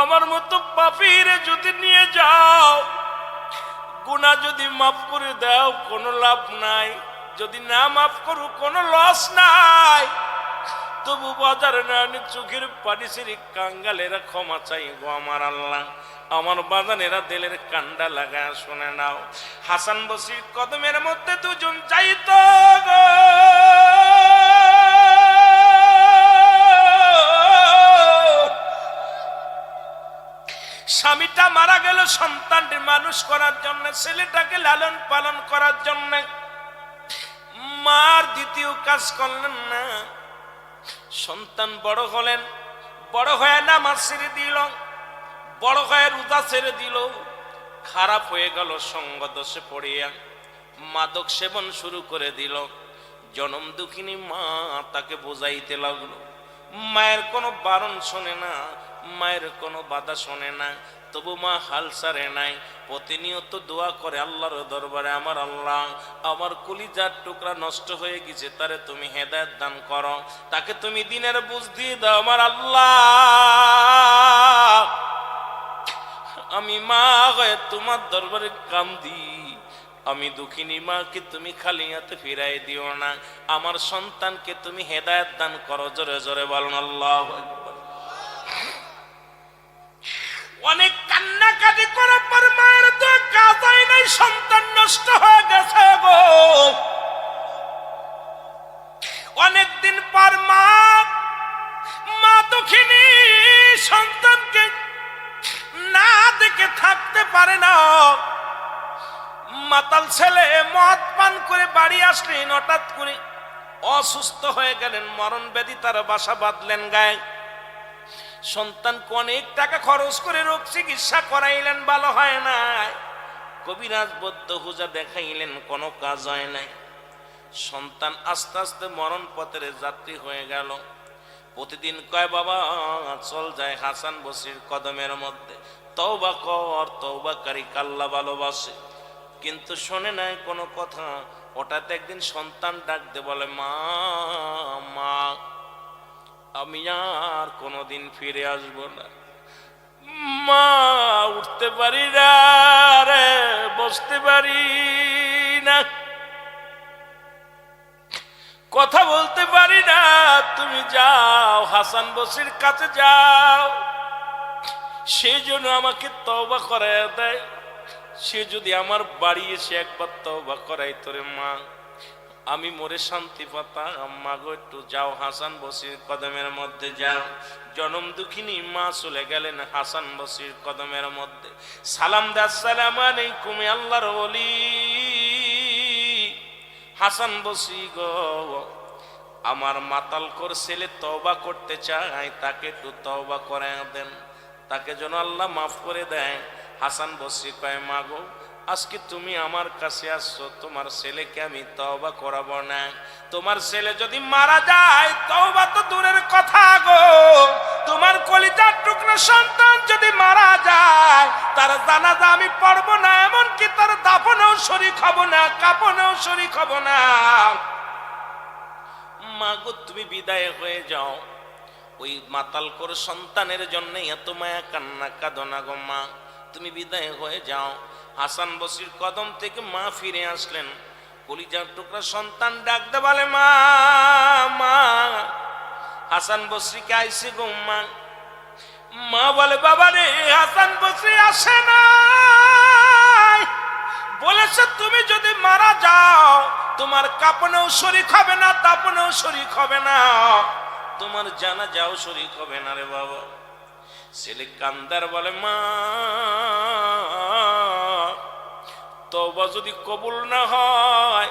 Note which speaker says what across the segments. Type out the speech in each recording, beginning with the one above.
Speaker 1: আমার মতো পাপীরে যদি নিয়ে যাও, গুনাহ যদি মাফ করে দাও কোনো লাভ নাই, যদি না মাফ করো কোনো লস নাই। তবু বাজারে না চোখের পানি সিঁড়ি কাঙ্গালেরা ক্ষমা চাই গো আমার আল্লাহ। আমার বাজানেরা দিলের কান্ডা লাগায় শুনে নাও। হাসান বসরির কদমের মধ্যে দুজন যাইত গো, স্বামীটা মারা গেল সন্তানটি মানুষ করার জন্য, ছেলেটাকে লালন পালন করার জন্য। মার দ্বিতীয় কাজ করলেন না। সন্তান বড় হলেন, বড় হয়ে নামাজ ছেড়ে দিল, বড় হয়ে রোজা ছেড়ে দিল, খারাপ হয়ে গেল সঙ্গ দোষে পড়িয়া মাদক সেবন শুরু করে দিল। জনম দুঃখিনী মা তাকে বোঝাইতে লাগলো। মায়ের কোনো বারণ শোনে না, মায়ের কোনো বাধা শোনে না, তবু মা হাল ছাড়ে নাই। প্রতিনিয়ত দোয়া করে আল্লাহর দরবারে, আমার আল্লাহ, আমার কলিজার টুকরা নষ্ট হয়ে গেছে, তারে তুমি হেদায়েত দান করো, তাকে তুমি দিনের বুঝ দিয়ে দাও। আমার আল্লাহ, আমি মা হয়ে তোমার দরবারে কান্দি, আমি দুঃখিনী মাকে তুমি খালি হাতে ফিরাই দিও না, আমার সন্তানকে তুমি হেদায়েত দান করো। জোরে জোরে বলুন আল্লাহু আকবার। অনেক কান্নাকাটি করার পর মায়ের তো কাজ হয় নাই, সন্তান নষ্ট হয়ে গেছে গো। অনেকদিন পর মা দুঃখিনী সন্তানকে না দেখে থাকতে পারে না। মাতাল ছেলে মদ পান করে বাড়ি আসলেন, হঠাৎ করে অসুস্থ হয়ে গেলেন, মরণ ব্যাধি তার বাসা বাঁধলেন গায়ে। সন্তানকে অনেক টাকা খরচ করে রোগ চিকিৎসা করাইলেন, ভালো হয় নাই। কবিরাজ বৈদ্য হুজা দেখাইলেন, কোনো কাজ হয় নাই। সন্তান আস্তে আস্তে মরণ পথের যাত্রী হয়ে গেল। প্রতিদিন কয়, বাবা চল যায় হাসান বসরির কদমের মধ্যে, তওবা কর, তওবাকারী আল্লাহ ভালোবাসে। কিন্তু শোনে নাই কোনো কথা। হঠাৎ একদিন সন্তান ডাক দে বলে, মা মা, আমি আর কোনোদিন ফিরে আসব না। মা উঠতে পারি না রে, বসতে পারি না, কথা বলতে পারি না, তুমি যাও হাসান বসরির কাছে যাও, সেই জন্য আমাকে তওবা করায় দেয়। সে যদি আমার বাড়ি এসে একবার তওবা করাই তোরে মা, আমি মরে শান্তি পাতাম। মা গো একটু যাও হাসান বসরির কদমের মধ্যে যাও। জনম দুঃখিনী মা চলে গেলেন হাসান বসরির কদমের মধ্যে। সালাম দে, আসসালামু আলাইকুম আল্লাহর ওলি হাসান বসরি গো, আমার মাতাল কর ছেলে তওবা করতে চায়, তাকে একটু তওবা করায় দেন, তাকে যেন আল্লাহ মাফ করে দেয়। হাসান বসরি কয়, মা গো আজকে তুমি আমার কাছে আসছো, তোমার ছেলেকে আমি তওবা করাবো না। তোমার ছেলে যদি মারা যায়, তওবা তো দূরের কথা গো, তোমার কলিজার টুকরা সন্তান যদি মারা যায়, তার জানাজা আমি পড়বো না, এমনকি তার দাফনেও শরীক হব না, কাফনেও শরীক হব না। মা গো তুমি বিদায় হয়ে যাও। ওই মাতাল কর সন্তানের জন্য এত মায়া কান্না কাঁদো না গো মা, তুমি বিদায় হয়ে যাও। হাসান বসরির কদম থেকে মা ফিরে আসলেন। কলিজার টুকরা সন্তান ডাক দে বলে, মা মা। হাসান বসরিকে আইসে গো মা। মা বলে, বাবা রে হাসান বসরি আসে না, বলেছে তুমি যদি মারা যাও, তোমার কাপনেও শরীক হবে না, দাপনেও শরীক হবে না, তোমার জানাজাও শরীক হবে না রে বাবা। ছেলে কান্দার বলে, মা তওবা যদি কবুল না হয়,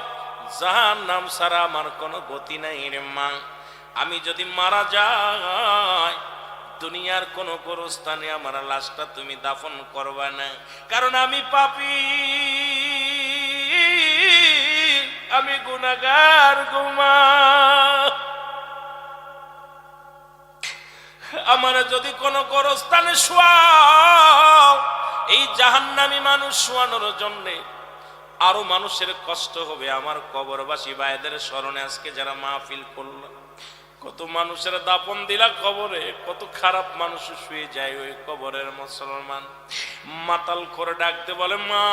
Speaker 1: জাহান্নাম ছাড়া আমার কোনো গতি নাই রে মা। আমি যদি মারা যাই, দুনিয়ার কোনো গোরস্থানে আমার লাশটা তুমি দাফন করবা না, কারণ আমি পাপী, আমি গুনাহগার গো মা। আমার যদি কোনো গোরস্থানে শোয়াও, এই জাহান্নামী মানুষ শোয়ানোর জন্য আরো মানুষের কষ্ট হবে। আমার কবরবাসী ভাইদের স্মরণে আজকে যারা মাহফিল করলো, কত মানুষের দাপন দিলা কবরে, কত খারাপ মানুষ শুয়ে যায় ওই কবরের। মুসলমান মাতাল করে ডাকতে বলে, মা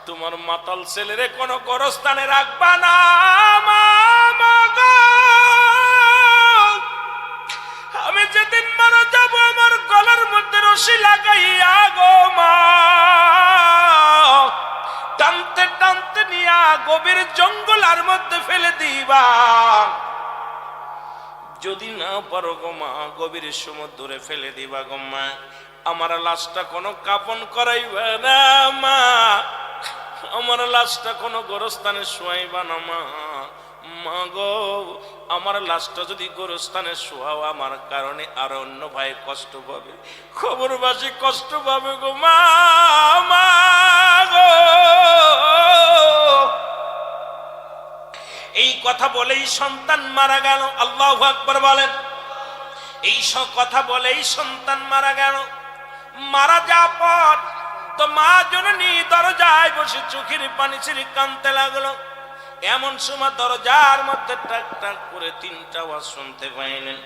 Speaker 1: তোমার মাতাল ছেলেরে কোন গোরস্থানে রাখবা না, মা গো, আমি যেদিন মারা যাব আমার গলার মধ্যে রশি লাগাইয়া গো মা টানতে টানতে নিয়া গভীর জঙ্গলের মধ্যে ফেলে দিবা। যদি না পারো গো মা গভীর সমুদ্রে ফেলে দিবা গো মা, আমার লাশটা কোনো কাফন করাইবা না মা, আমার লাশটা কোনো গোরস্থানে শোয়াইবা না মা। মা গো আমার লাশটা যদি গোরস্থানে শোয়াও আমার কারণে আর অন্য ভাই কষ্ট পাবে, খবরবাসী কষ্ট পাবে গো মা। মা গো এই কথা বলেই সন্তান মারা গেল। আল্লাহু আকবার বলেন। এই সব কথা বলেই সন্তান মারা গেল। মারা যাওয়ার পর তো মা জননী দরজায় বসে চোখের পানি ছেড়ে কাঁদতে লাগলো। এমন সময় দরজার মধ্যে টাক টাক করে তিনটা আওয়াজ শুনতে পাইলেন।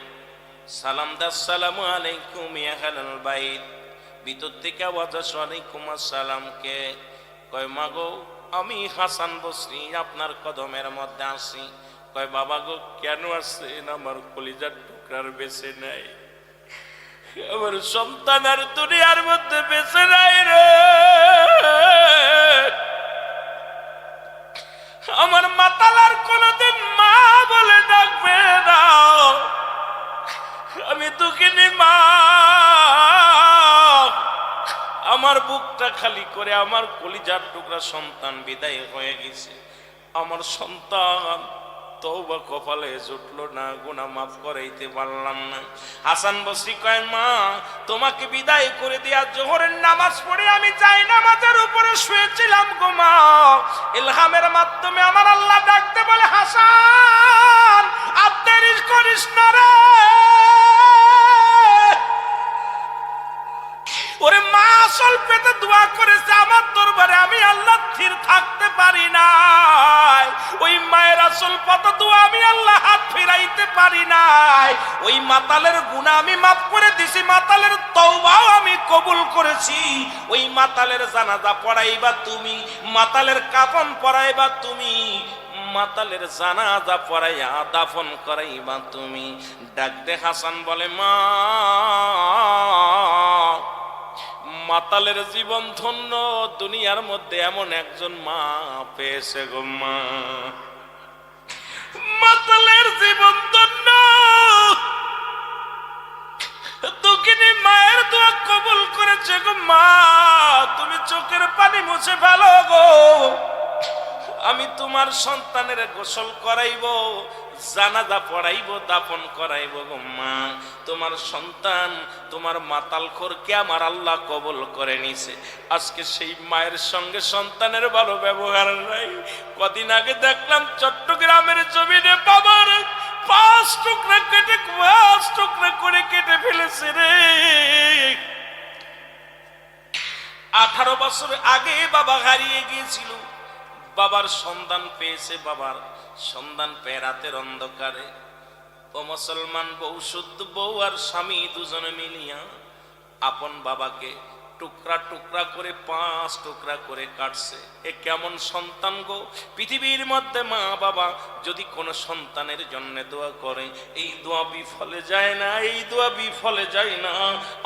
Speaker 1: সালাম দা, আসসালামু আলাইকুম ইয়া আহলাল বাইত। ভিতর থেকে আওয়াজ আসে, ওয়ালাইকুম আসসালাম। কে? কয় মা গো আমি হাসান বসরি আপনার কদমের মধ্যে আসি। কয় বাবা গো কেন আসছেন? আমার কলিজার টুকরার বেঁচে নাই, আমার সন্তানের দুনিয়ার মধ্যে বেঁচে নাই রে, আমার মাতালার কোনদিন মা বলে ডাকবে না, আমি দুঃখিনী মা, আমার বুকটা খালি করে আমার কলিজার টুকরা সন্তান বিদায় হয়ে গেছে। আমার সন্তান তওবা কপালে জুটলো না, গুনাহ মাফ করাইতে পারলাম না। হাসান বসরি কয় মা তোমাকে বিদায় করে দিয়া জোহরের নামাজ পড়ে আমি যাই নামাজের উপরে শুয়েছিলাম গো মা, ইলহামের মাধ্যমে আমার আল্লাহ ডাকতে বলে, হাসান আর দেরি করিস না রে। ওরে মা আসল পেতে দোয়া করেছে আমার দরবারে, আমি আল্লাহ স্থির থাকতে পারি নাই। ওই মায়ের আসল পাতা দোয়া আমি আল্লাহ হাত ফিরাইতে পারি নাই। ওই মাতালের গুনাহ আমি মাফ করে দিছি, মাতালের তওবাও আমি কবুল করেছি। ওই মাতালের জানাজা পড়াইবা তুমি, মাতালের কাফন পরাইবা তুমি, মাতালের জানাজা পড়াইয়া দাফন করাইবা তুমি। ডাকতে হাসান বলে, মা মাতালের জীবন ধন্য, দুনিয়ার মধ্যে এমন একজন মা পেয়েছে গো মা, মাতালের জীবন ধন্য, দুঃখিনী মায়ের দোয়া কবুল করেছে গো মা, তুমি চোখের পানি মুছে ফেলো গো, আমি তোমার সন্তানের গোসল করাইব, জানাজা পড়াইব, দাফন করাইব গো মা। তোমার সন্তান তোমার মাতালখোরকে আমার আল্লাহ কবুল করে নিছে। আজকে সেই মায়ের সঙ্গে সন্তানের ভালো ব্যবহার নাই। কদিন আগে দেখলাম চট্টগ্রামের জমিনে বাবার 5 টুকরা কেটে 5 টুকরা করে কেটে ফেলেছে রে। 18 বছর আগে বাবা হারিয়ে গিয়েছিল, বাবার সন্ধান পেয়েছে, বাবার সন্ধান পেয়ে রাতের অন্ধকারে ও মুসলমান বউ, শুদ্ধ বউ আর স্বামী দুজনে মিলিয়া আপন বাবাকে টুকরা টুকরা করে 5 টুকরা করে কাটছে। এ কেমন সন্তান গো! পৃথিবীর মধ্যে মা বাবা যদি কোনো সন্তানের জন্য দোয়া করে, এই দোয়া বিফলে যায় না, এই দোয়া বিফলে যায় না,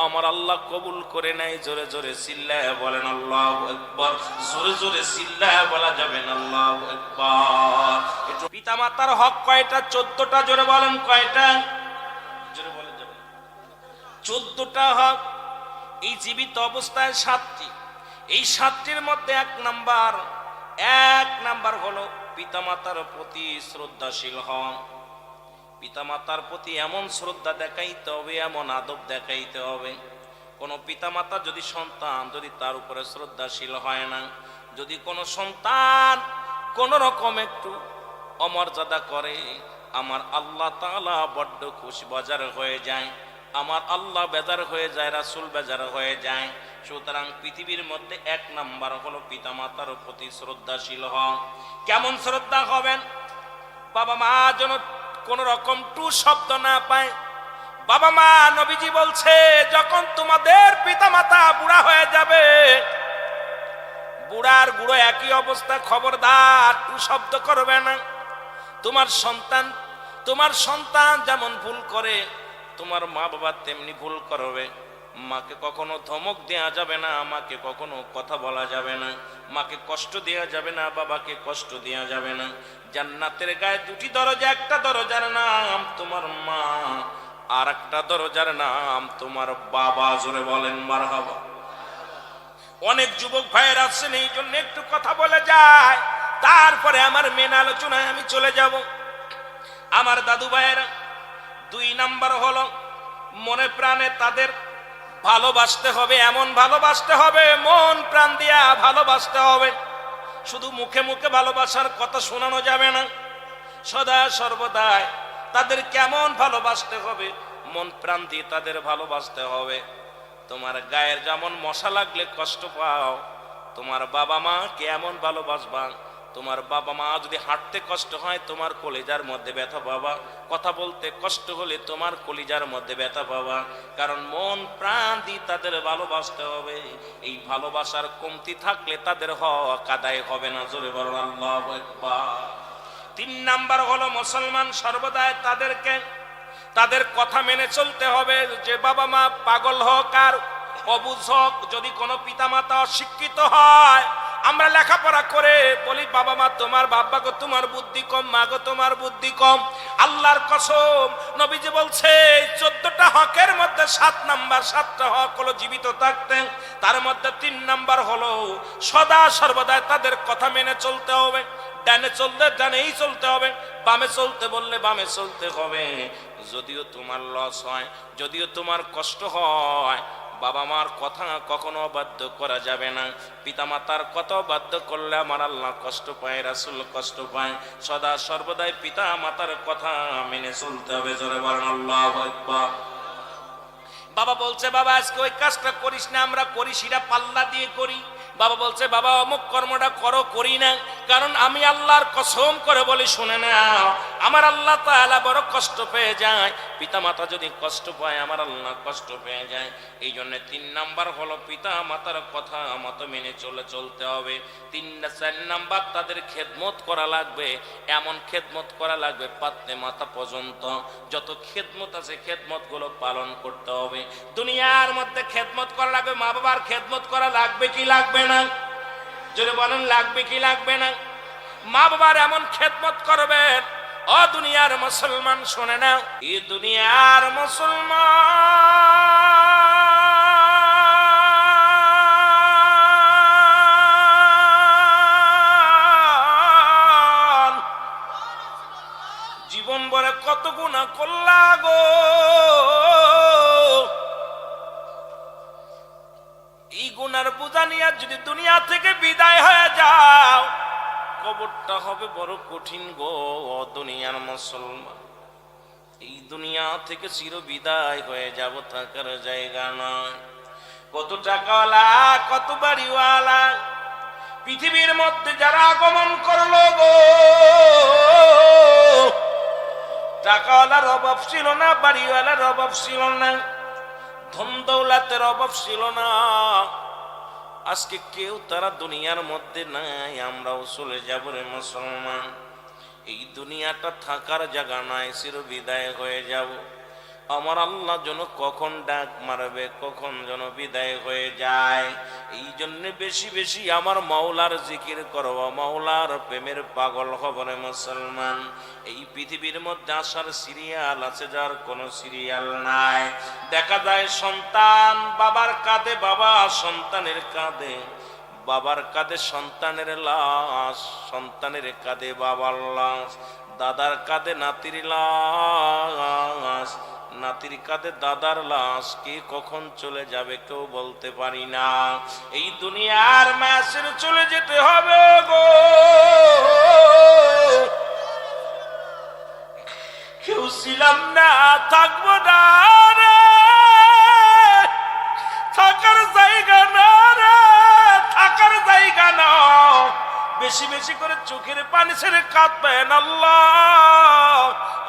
Speaker 1: আমার আল্লাহ কবুল করে নেয়। জোরে জোরে চিল্লায়া বলেন আল্লাহু আকবার। জোরে জোরে চিল্লায়া বলা যাবে না আল্লাহু আকবার। একটু পিতা মাতার হক কয়টা? 14টা। জোরে বলেন কয়টা? জোরে বলে যাবে। 14টা হক। এই জীবিত অবস্থায় 7টি। এই 7টির মধ্যে 1 নাম্বার হলো পিতামাতার প্রতি শ্রদ্ধাশীল হন। পিতামাতার প্রতি এমন শ্রদ্ধা দেখাইতে হবে, এমন আদব দেখাইতে হবে। কোনো পিতামাতা যদি সন্তান যদি তার উপরে শ্রদ্ধাশীল হয় না, যদি কোনো সন্তান কোন রকম একটু অমর্যাদা করে, আমার আল্লাহ তাআলা বড্ড খুশি বাজার হয়ে যায়, আমার আল্লাহ বেজার হয়ে যায়, রাসূল বেজার হয়ে যায়। সুতরাং পৃথিবীর মধ্যে 1 নাম্বার হলো পিতামাতার প্রতি শ্রদ্ধাশীল হন। কেমন শ্রদ্ধা হবেন? বাবা মা যেন কোন রকম টু শব্দ না পায়। বাবা মা নবীজি বলছে যখন তোমাদের পিতামাতা বুড়া হয়ে যাবে, বুড়ার বুড়ো একই অবস্থা, খবরদার টু শব্দ করবে না। তোমার সন্তান যেমন ভুল করে তোমার মা বাবা তেমনি ভুল করবে। মাকে কখনো ধমক দেওয়া যাবে না, মাকে কখনো কথা বলা যাবে না, মাকে কষ্ট দেওয়া যাবে না, বাবাকে কষ্ট দেওয়া যাবে না। জান্নাতের গায়ে দুটি দরজা, একটা দরজার নাম তোমার মা, আর একটা দরজার নাম তোমার বাবা। জোরে বলেন মারহাবা। অনেক যুবক ভাইয়ের আছেন, এই জন্য একটু কথা বলে যায়, তারপরে আমার মেন আলোচনায় আমি চলে যাব। আমার দাদু ভাইয়েরা, 2 নাম্বার হলো মনে প্রাণে তাদের ভালোবাসতে হবে, এমন ভালোবাসতে হবে মন প্রাণ দিয়া ভালোবাসতে হবে। শুধু মুখে মুখে ভালোবাসার কথা শোনানো যাবে না, সদা সর্বদাই তাদের কেমন ভালোবাসতে হবে, মন প্রাণ দিয়ে তাদের ভালোবাসতে হবে। তোমার গায়ের যেমন মশা লাগলে কষ্ট পাও, তোমার বাবা মা কেমন ভালোবাসবা। তোমার বাবা মা যদি হাঁটতে কষ্ট হয় তোমার কলিজার মধ্যে ব্যথা পাবা, কথা বলতে কষ্ট হলে তোমার কলিজার মধ্যে ব্যথা পাবা। কারণ মন প্রাণ দিয়ে তাদের ভালোবাসতে হবে। এই ভালোবাসার কমতি থাকলে তাদের হক আদায় হবে না। জোরে বলো আল্লাহু আকবার। 3 নাম্বার হলো মুসলমান সর্বদাই তাদের কথা মেনে চলতে হবে। যে বাবা মা পাগল হোক আর অবুঝ হোক, যদি কোনো পিতামাতা অশিক্ষিত হয়, আমরা লেখাপড়া করে বলি বাবা মা তোমার, বাবা গো তোমার বুদ্ধি কম, মা গো তোমার বুদ্ধি কম। আল্লাহর কসম, নবীজি বলছে 14টা হকের মধ্যে 7টা হক হলো জীবিত থাকতে, তার মধ্যে 3 নাম্বার হলো সদা সর্বদাই তাদের কথা মেনে চলতে হবে। ডানে চলতে ডানেই চলতে হবে, বামে চলতে বললে বামে চলতে হবে। যদিও তোমার লস হয়, যদিও তোমার কষ্ট হয়, বাবা মার কথা কখনো বাধ্য করা যাবে না। পিতা মাতার কথা বাধ্য করলে আমার আল্লাহ কষ্ট পায়, রাসূল কষ্ট পায়। সদা সর্বদাই পিতা মাতার কথা মেনে চলতে হবে। জোরে বলেন আল্লাহু আকবার। বাবা বলছে বাবা আজকে ওই কাজটা করিস না, আমরা করি সেটা পাল্লা দিয়ে করি। বাবা বলছে বাবা অমুক কর্মটা করো, করি না, কারণ আমি আল্লাহর কসম করে বলি শুনে নাও, আমার আল্লাহ তাআলা বড় কষ্ট পেয়ে যায়। পিতা মাতা যদি কষ্ট পায় আমার আল্লাহ কষ্ট পেয়ে যায়। এই জন্য 3 নাম্বার হলো পিতা মাতার কথা মতো মেনে চলতে হবে। 4 নাম্বার তাদের খেদমত করা লাগবে, এমন খেদমত করা লাগবে পাতে মাথা পর্যন্ত যত খেদমত আছে খেদমত গুলো পালন করতে হবে। দুনিয়ার মধ্যে খেদমত করা লাগবে, মা বাবার খেদমত করা লাগবে কি লাগবে না? যদি বলেন লাগবে কি লাগবে না? মা বাবার এমন খেদমত করবেন, ও দুনিয়ার মুসলমান শোনে না, এই দুনিয়ার মুসলমান জীবন ভরে কত গুনাহ করলা গো, এই গুনার বোঝা নিয়ে যদি দুনিয়া থেকে বিদায় হয়ে যাও, কবরটা হবে বড় কঠিন গো দুনিয়ার মুসলমান। এই দুনিয়া থেকে চির বিদায় হয়ে যাব, থাকার জায়গা নয়। কত টাকাওয়ালা কত বাড়িওয়ালা পৃথিবীর মধ্যে যারা আগমন করলো গো, টাকাওয়ালার অভাব ছিল না, বাড়িওয়ালার অভাব ছিল না, ধন দৌলতের অভাব ছিল না। আজকে কেউ তারা দুনিয়ার মধ্যে নাই, আমরাও চলে যাব রে মুসলমান। এই দুনিয়াটা থাকার জায়গা নাই, চির বিদায় হয়ে যাব। আমার আল্লাহ যেন কখন ডাক মারবে, কখন যেন বিদায় হয়ে যায়। এই জন্য বেশি বেশি আমার মাওলার জিকির করব, মাওলার প্রেমের পাগল হব রে মুসলমান। এই পৃথিবীর মধ্যে আসার সিরিয়াল আছে, যার কোনো সিরিয়াল নাই। দেখা যায় সন্তান বাবার কাঁধে, বাবা সন্তানের কাঁধে, বাবার কাঁধে সন্তানের লাশ, সন্তানের কাঁধে বাবার লাশ, দাদার কাঁধে নাতির লাশ, নাতির কাঁধে দাদার লাশ। কে কখন চলে যাবে কেউ বলতে পারি না। এই দুনিয়ার মাসের চলে যেতে হবে গো, কেউ ছিলাম না থাকবো না রে, থাকার জায়গা না রে, থাকার জায়গা না। বেশি বেশি করে চোখের পানি ছেড়ে কাঁদবেন, আল্লাহ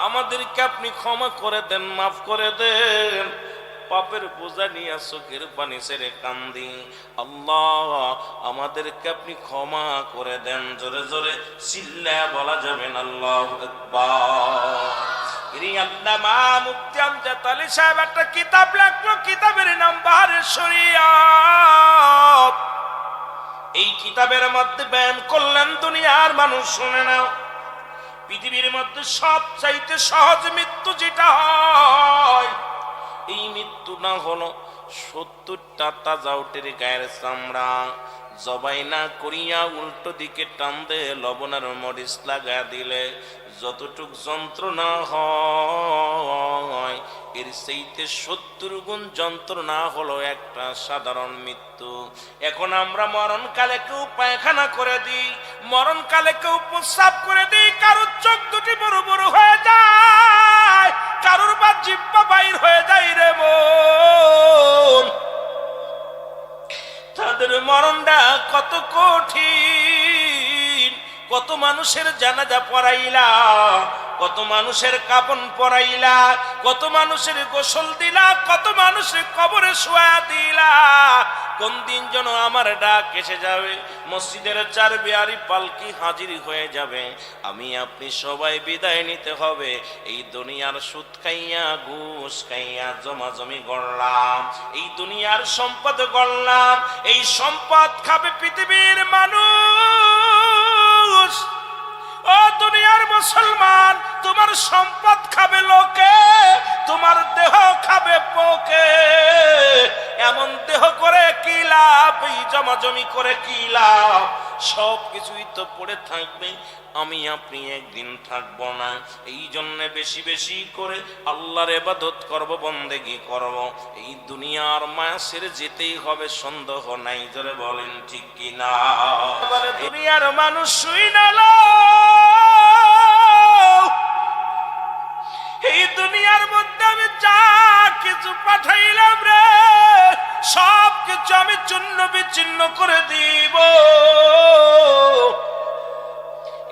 Speaker 1: আমাদেরকে আপনি ক্ষমা করে দেন, মাফ করে দেন। পাপের বোঝা নিয়ে চোখের পানি ছেড়ে কান্দি। আল্লাহ আমাদেরকে আপনি ক্ষমা করে দেন। জোরে জোরে চিল্লায়া বলা যাবে না আল্লাহু আকবার। আল্লামা মুফতি আমজাদ আলী সাহেব একটা কিতাব লেখলো, কিতাবের নাম বাহারের শরিয়ত। এই কিতাবের মধ্যে বয়ান করলেন, দুনিয়ার মানুষ শুনে নাও, পৃথিবীর মধ্যে সবচাইতে সহজ মৃত্যু যেটা হয়, এই মৃত্যু না হলো 70টা তাজা উটের গায়ের চামড়া জবাই না করিয়া উল্টো দিকে টান দে লবণের মরিচ লাগা দিলে যতটুক যন্ত্রণা হয়, এর চাইতে 70 গুণ যন্ত্রণা হলো একটা সাধারণ মৃত্যু। এখন আমরা মরণকালে কেউ পায়খানা করে দিই, মরণকালে কেউ প্রস্রাব করে দিই, কারোর চোখ দুটি বড় বড় হয়ে যায়, কারোর বা জিহ্বা বাইর হয়ে যায় রে মন। তাদের মরণটা কত কঠিন। কত মানুষের জানাজা পড়াইলা, কত মানুষের কাফন পরাইলা, কত মানুষের গোসল দিলা, কত মানুষের কবরে শোয়া দিলা। কোন দিন যেন আমার ডাক এসে যাবে, মসজিদের চার বিয়ারি পালকি হাজির হয়ে যাবে, আমি আপনি সবাই বিদায় নিতে হবে। এই দুনিয়ার সুদ খাইয়া ঘুষ খাইয়া জমাজমি গড়লাম, এই দুনিয়ার সম্পদ গড়লাম, এই সম্পদ খাবে পৃথিবীর মানুষ। ও দুনিয়ার মুসলমান, তোমার সম্পদ খাবে লোকে, তোমার দেহ খাবে পোকে। এমন দেহ করে কি লাভ, এই জমাজমি করে কি লাভ? সব কিছুই তো পড়ে থাকবে, আমি আপনি একদিন থাকবো না। এই জন্য বেশি বেশি করে আল্লাহর ইবাদত করব, বন্দেগী করব। এই দুনিয়ার মায়া ছেড়ে যেতেই হবে, সন্দেহ নাই। জোরে বলেন ঠিক কি না? দুনিয়ার মানুষ শুই না, এই দুনিয়ার মধ্যে আমি যা কিছু পাঠাইলাম রে, সব কিছু আমি চূর্ণ বিচ্ছিন্ন করে দিব।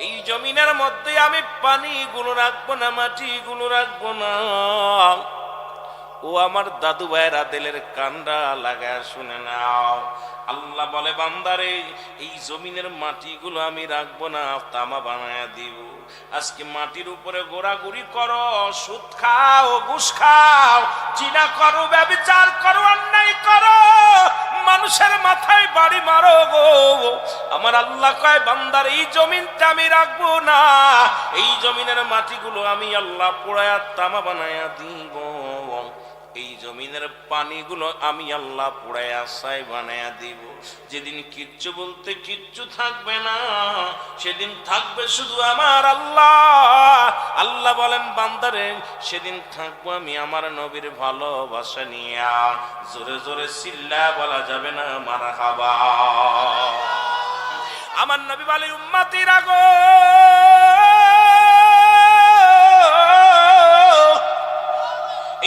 Speaker 1: এই জমিনের মধ্যে আমি পানিগুলো রাখবো না, মাটিগুলো রাখবো না। ও আমার দাদু ভাইরা দিলের কান্ডা লাগায় শুনে নাও। আল্লাহ বলে, বান্দারে এই জমিনের মাটিগুলো আমি রাখবো না, তামা বানায়া দিব। আজকে মাটির উপরে গোড়াগুড়ি করো, সুদ খাও, ঘুষ খাও, জিনা করো, ব্যভিচার করো, অন্যায় করো, মানুষের মাথায় বাড়ি মারো গো। আমার আল্লাহ কয়, বান্দার এই জমিনটা আমি রাখবো না, এই জমিনের মাটিগুলো আমি আল্লাহ পোড়ায়া তামা বানায়া দিব। এই জমিনের পানিগুলো আমি আল্লাহ পোড়ায়া ছাই বানায়া দিব। যেদিন কিচ্ছু বলতে কিচ্ছু থাকবে না, সেদিন থাকবে শুধু আমার আল্লাহ। আল্লাহ বলেন, বান্দারে সেদিন থাকবো আমি আমার নবীর ভালোবাসা নিয়া। জোরে জোরে চিল্লা বলা যাবে না মারহাবা। আমার নবী বলে, উম্মতিরা গো,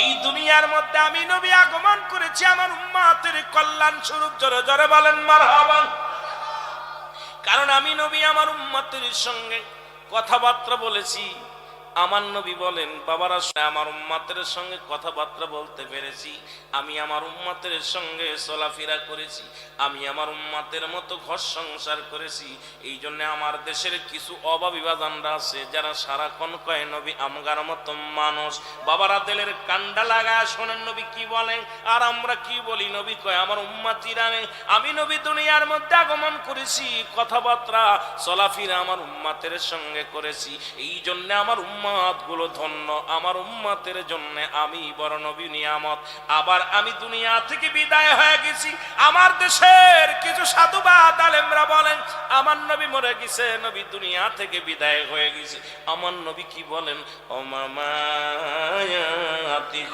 Speaker 1: এই দুনিয়ার মধ্যে আমি নবী আগমন করেছি আমার উম্মতের কল্যাণ স্বরূপ। জোরে জোরে বলেন মারহাবা। কারণ আমি নবী আমার উম্মতের সঙ্গে কথাবার্তা বলেছি। আমার নবী বলেন, বাবারা আমার উম্মতের সঙ্গে কথাবার্তা বলতে পেরেছি, আমি আমার উম্মতের সঙ্গে চলাফেরা করেছি, আমি আমার উম্মতের মতো ঘর সংসার করেছি। এই জন্য আমার দেশের কিছু অভাবী বাজানরা আছে, যারা সারাক্ষণ কয় নবী আমগার মতো মানুষ। বাবারা দিলের কান্ডা লাগায় শোনেন নবী কি বলেন, আর আমরা কি বলি? নবী কয়, আমার উম্মতিরা আমি নবী দুনিয়ার মধ্যে আগমন করেছি, কথাবার্তা চলাফেরা আমার উম্মতের সঙ্গে করেছি। এই জন্য আমার উম্মত গুলো ধন্য, আমার উম্মতের জন্য আমি বড় নবী নিয়ামত। আবার আমি দুনিয়া থেকে বিদায় হয়ে গেছি, আমার দেশের কিছু সাধুবাদ আলেমরা বলেন আমার নবী মরে গেছে, নবী দুনিয়া থেকে বিদায় হয়ে গেছে। আমার নবী কি বলেন? ওমামায়াতি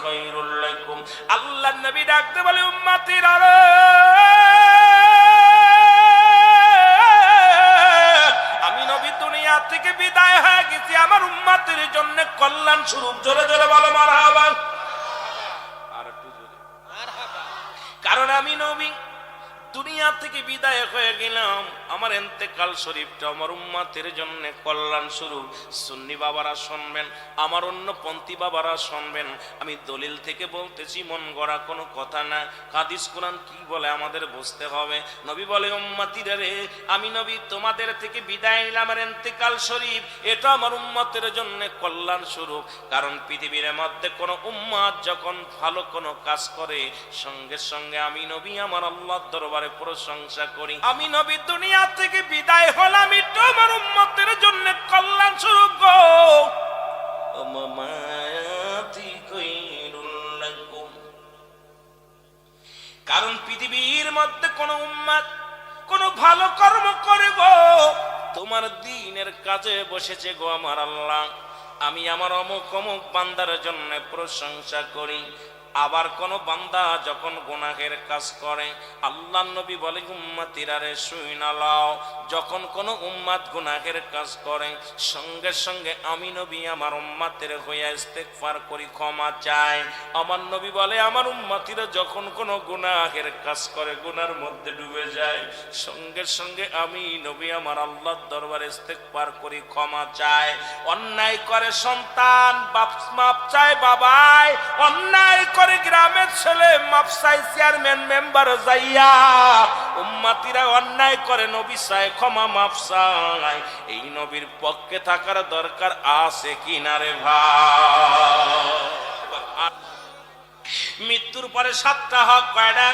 Speaker 1: খায়রুল লাকুম। আল্লাহর নবী ডাকতে বলে, উম্মতিরা রে, আমি নবী দুনিয়া থেকে বিদায় হয়ে গেছি, আমার উম্মতের জন্য কল্যাণ স্বরূপ। জোরে জোরে বলো মারহাবা। আর একটু জোরে। কারণ আমি নবী দুনিয়া থেকে বিদায় হয়ে গেলাম, আমার ইন্তেকাল শরীফটা আমার উম্মতের জন্য কল্যাণ স্বরূপ। সুন্নি বাবারা শুনবেন, আমার অন্য পন্থী বাবারা শুনবেন, আমি দলিল থেকে বলতেছি, মন গড়া কোনো কথা না। হাদিস কোরআন কি বলে আমাদের বুঝতে হবে। নবী বলে, উম্মতিরা রে, আমি নবী তোমাদের থেকে বিদায় নিলাম, আমার ইন্তেকাল শরীফ এটা আমার উম্মতের জন্য কল্যাণ স্বরূপ। কারণ পৃথিবীর মধ্যে কোনো উম্মত যখন ভালো কোনো কাজ করে, সঙ্গে সঙ্গে আমি নবী আমার আল্লাহর দরবারে প্রশংসা করি। আমি নবী দুনিয়া থেকে বিদায় হলাম, এটা আমার উম্মতের জন্য কল্যাণ স্বরূপ গো। কারণ পৃথিবীর মধ্যে কোন উম্মত কোন ভালো কর্ম করে গো, তোমার দ্বীনের কাজে বসেছে গো আমার আল্লাহ, আমি আমার অমুক অমুক বান্দার জন্য প্রশংসা করি। আবার কোন বান্দা যখন গুনাহের কাজ করে, আল্লাহ নবী বলে, উম্মতিরা রে শুইনা লও, যখন কোন উম্মত গুনাহের কাজ করে, সঙ্গে সঙ্গে আমি নবী আমার উম্মতের হইয়া ইস্তেগফার করি, ক্ষমা চাই। আমার নবী বলে, আমার উম্মতিরা যখন কোন গুনাহের কাজ করে, গুনার মধ্যে ডুবে যায়, সঙ্গে সঙ্গে আমি নবী আমার আল্লাহর দরবারে ইস্তেগফার করি, ক্ষমা চাই। অন্যায় করে সন্তান বাপ মাপ চায় বাবাই, অন্যায় করে গ্রামের ছেলে মাপ চায় চেয়ারম্যান মেম্বার যাইয়া, উম্মতিরা অন্যায় করে নবী চায় ক্ষমা মাপ চায়। এই নবীর পক্ষে থাকার দরকার আছে কিনা রে ভাই? মৃত্যুর পরে 7টা হক কয়টা?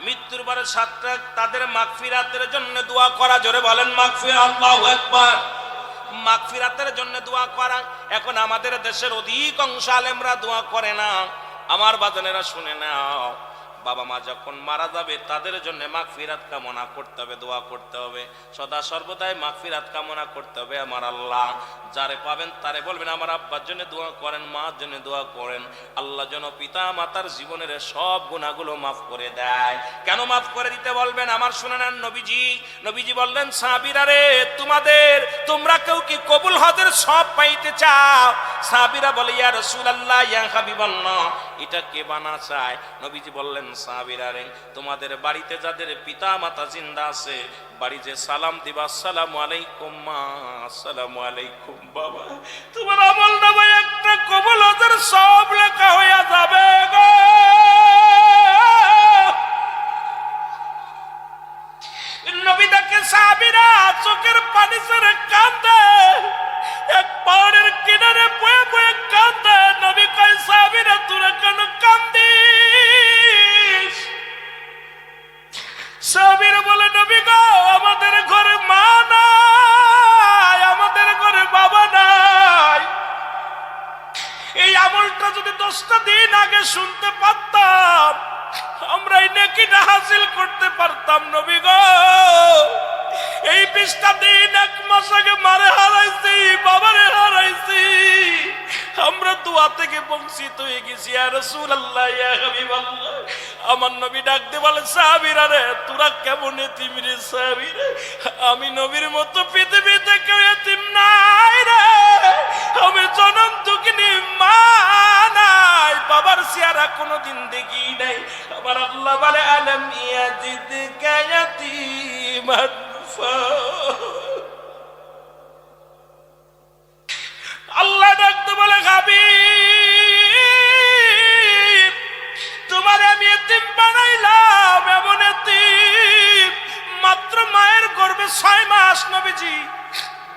Speaker 1: মৃত্যুর পরে 7টা। তাদের মাগফিরাতের জন্য দোয়া করা, জোরে বলেন মাগফিরাত, আল্লাহু আকবার। মাগফিরাতের জন্য দোয়া করা। এখন আমাদের দেশের অধিকাংশ আলেমরা দোয়া করে না। আমার বাজানেরা শুনে নাও, বাবা মা যখন মারা যাবে তাদের জন্য মাগফিরাত কামনা করতে হবে, দোয়া করতে হবে, সদা সর্বদাই মাগফিরাত কামনা করতে হবে। আমার আল্লাহ যারে পাবেন তারে বলবেন, আমার আব্বার জন্য দোয়া করেন, মার জন্য দোয়া করেন, আল্লাহ যেন পিতা মাতার জীবনের সব গুনাহগুলো মাফ করে দেয়। কেন মাফ করে দিতে বলবেন? আমার শুনে নেন, নবীজি বললেন, সাহাবীরা রে, তোমরা কেউ কি কবুল হজের সব পাইতে চাও? সাহাবীরা বলে, ইয়া রাসূলুল্লাহ, ইয়া হাবিবাল্লাহ, এটা কে বানা চায়? নবীজি বললেন, সাহাবীরা রে, তোমাদের বাড়িতে যাদের পিতা মাতা জিন্দা আছে, বাড়িতে সালাম দিবা, আসসালামু আলাইকুম মা, আসসালামু আলাইকুম বাবা, তোমার আমল নামায় একটা কবুল হজের সব লেখা হইয়া যাবে গো। নবী দেখে সাহাবীরা চোখের পানি ছেড়ে কাঁদে, এক পাহাড়ের কিনারে বয়ে বয়ে কাঁদে। নবী কয়, সাহাবীরা তোরা কেন কান্দিস? সাহাবীরা বলে, নবী গো, আমাদের ঘরে মা নাই, আমাদের ঘরে বাবা নাই। এই আমলটা যদি 10টা দিন আগে শুনতে পারতাম, আমরা এই নেকিটা হাসিল করতে পারতাম। নবী গো, এই 20টা দিন 1 মাস আগে মারে হারাইছি, বাবারে হারাইছি, আমরা দোয়া থেকে বঞ্চিত হয়ে গেছি। ইয়া রাসূলুল্লাহ, ইয়া হাবিবাল্লাহ। আমার নবী ডাক দিয়ে বলে, সাহাবীরা রে, তোরা কেমন এতিম রে সাহাবীরা? আমি নবীর মতো পৃথিবীতে কেউ এতিম নাই রে। আমি জনম দুঃখিনী, মা নাই, বাবার চেহারা কোনোদিন দেখি নাই। আমার আল্লাহ বলে, আলাম ইয়াজিদকা ইয়াতীমান আল্লাহ ডাকতে বলে, হাবিব, তোমার আমি এতিম বানাইলাম, এমন এতিম মাত্র মায়ের গর্ভে 6 মাস। নবীজি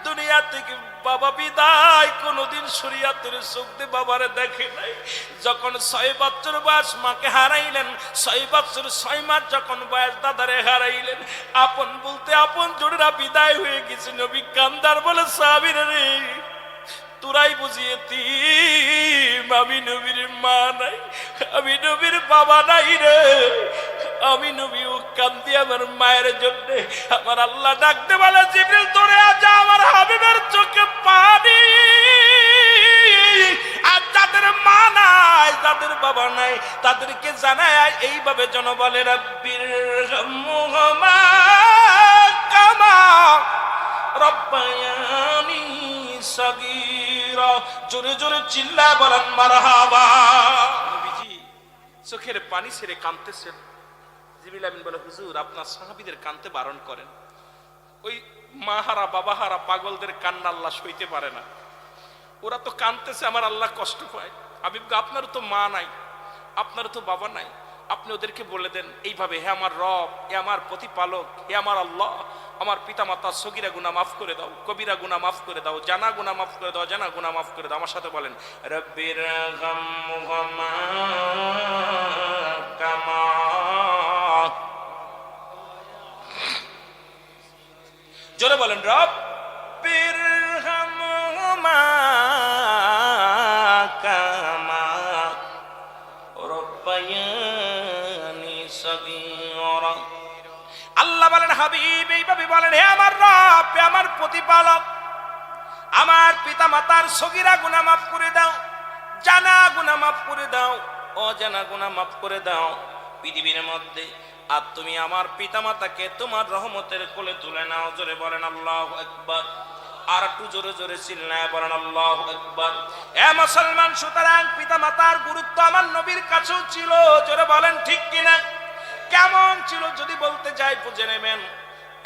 Speaker 1: দুনিয়া থেকে বাবা বিদায়, কোনদিন শরীয়তের চোখ দিয়ে বাবারে দেখে নাই। যখন 6 বছর বয়স মাকে হারাইলেন, 6 বছর 6 মাস যখন বয়স দাদারে হারাইলেন, আপন বলতে আপন জোড়া বিদায় হয়ে গেছে। নবী কান্দার বলে, সাহাবীরা রে, তোরাই বুঝিয়ে এতিম, আমি নবীর মা নাই, আমি নবীর বাবা নাই রে। আমি নবী কান্দি আমার মায়ের জন্য। আমার আল্লাহ ডাকতে বলে, জিবরিল ধরে আজা আমার হাবিবের চোখে পানি। আর যাদের মা নাই, যাদের বাবা নাই, তাদেরকে জানায় এইভাবে যেন বলে, রাব্বির হামহুমা কামা রব্বায়ানি সাগীরা। জোরে জোরে চিল্লা বলেন মারহাবা। নবীজি চোখের পানি ছেড়ে কাঁদতেছেন, জিবরিল আমিন বলে, হুজুর আপনার সাহাবীদের কানতে বারণ করেন, ওই মাহারা বাবাহারা পাগলদের কান্না আল্লাহ সইতে পারে না, ওরা তো কানতেছে, আমার আল্লাহ কষ্ট পায়। হাবিব গো, আপনারও তো মা নাই, আপনারও তো বাবা নাই, আপনি ওদেরকে বলে দেন এইভাবে, হে আমার রব, হে আমার প্রতিপালক, হে আমার আল্লাহ, আমার পিতা মাতার সগীরা গুনাহ মাফ করে দাও, কবিরা গুনাহ মাফ করে দাও, জানা গুনাহ মাফ করে দাও, জানা গুনাহ মাফ করে দাও। আমার সাথে বলেন, রব্বির গামহুমা কামা, জোরে বলেন, রব্বির গামহুমা কামা রব্বায়ানি সগীরা। আল্লাহ বলেন, হাবিব এইভাবে বলেন, হে আমার রব, হে আমার প্রতিপালক, আমার পিতা মাতার সগীরা গুনাহ মাফ করে দাও, জানা গুনাহ মাফ করে দাও, অজানা গুনাহ মাফ করে দাও। পৃথিবীর মধ্যে আর তুমি আমার পিতা মাতাকে তোমার রহমতের কোলে তুলে নাও। জোরে বলেন আল্লাহু আকবার। আর একটু জোরে জোরে চিল্লায় বলেন আল্লাহু আকবার। এ মুসলমান, সুতরাং পিতা মাতার গুরুত্ব আমার নবীর কাছেও ছিল। জোরে বলেন ঠিক কিনা? কেমন ছিল যদি বলতে যাই বুঝে নেবেন।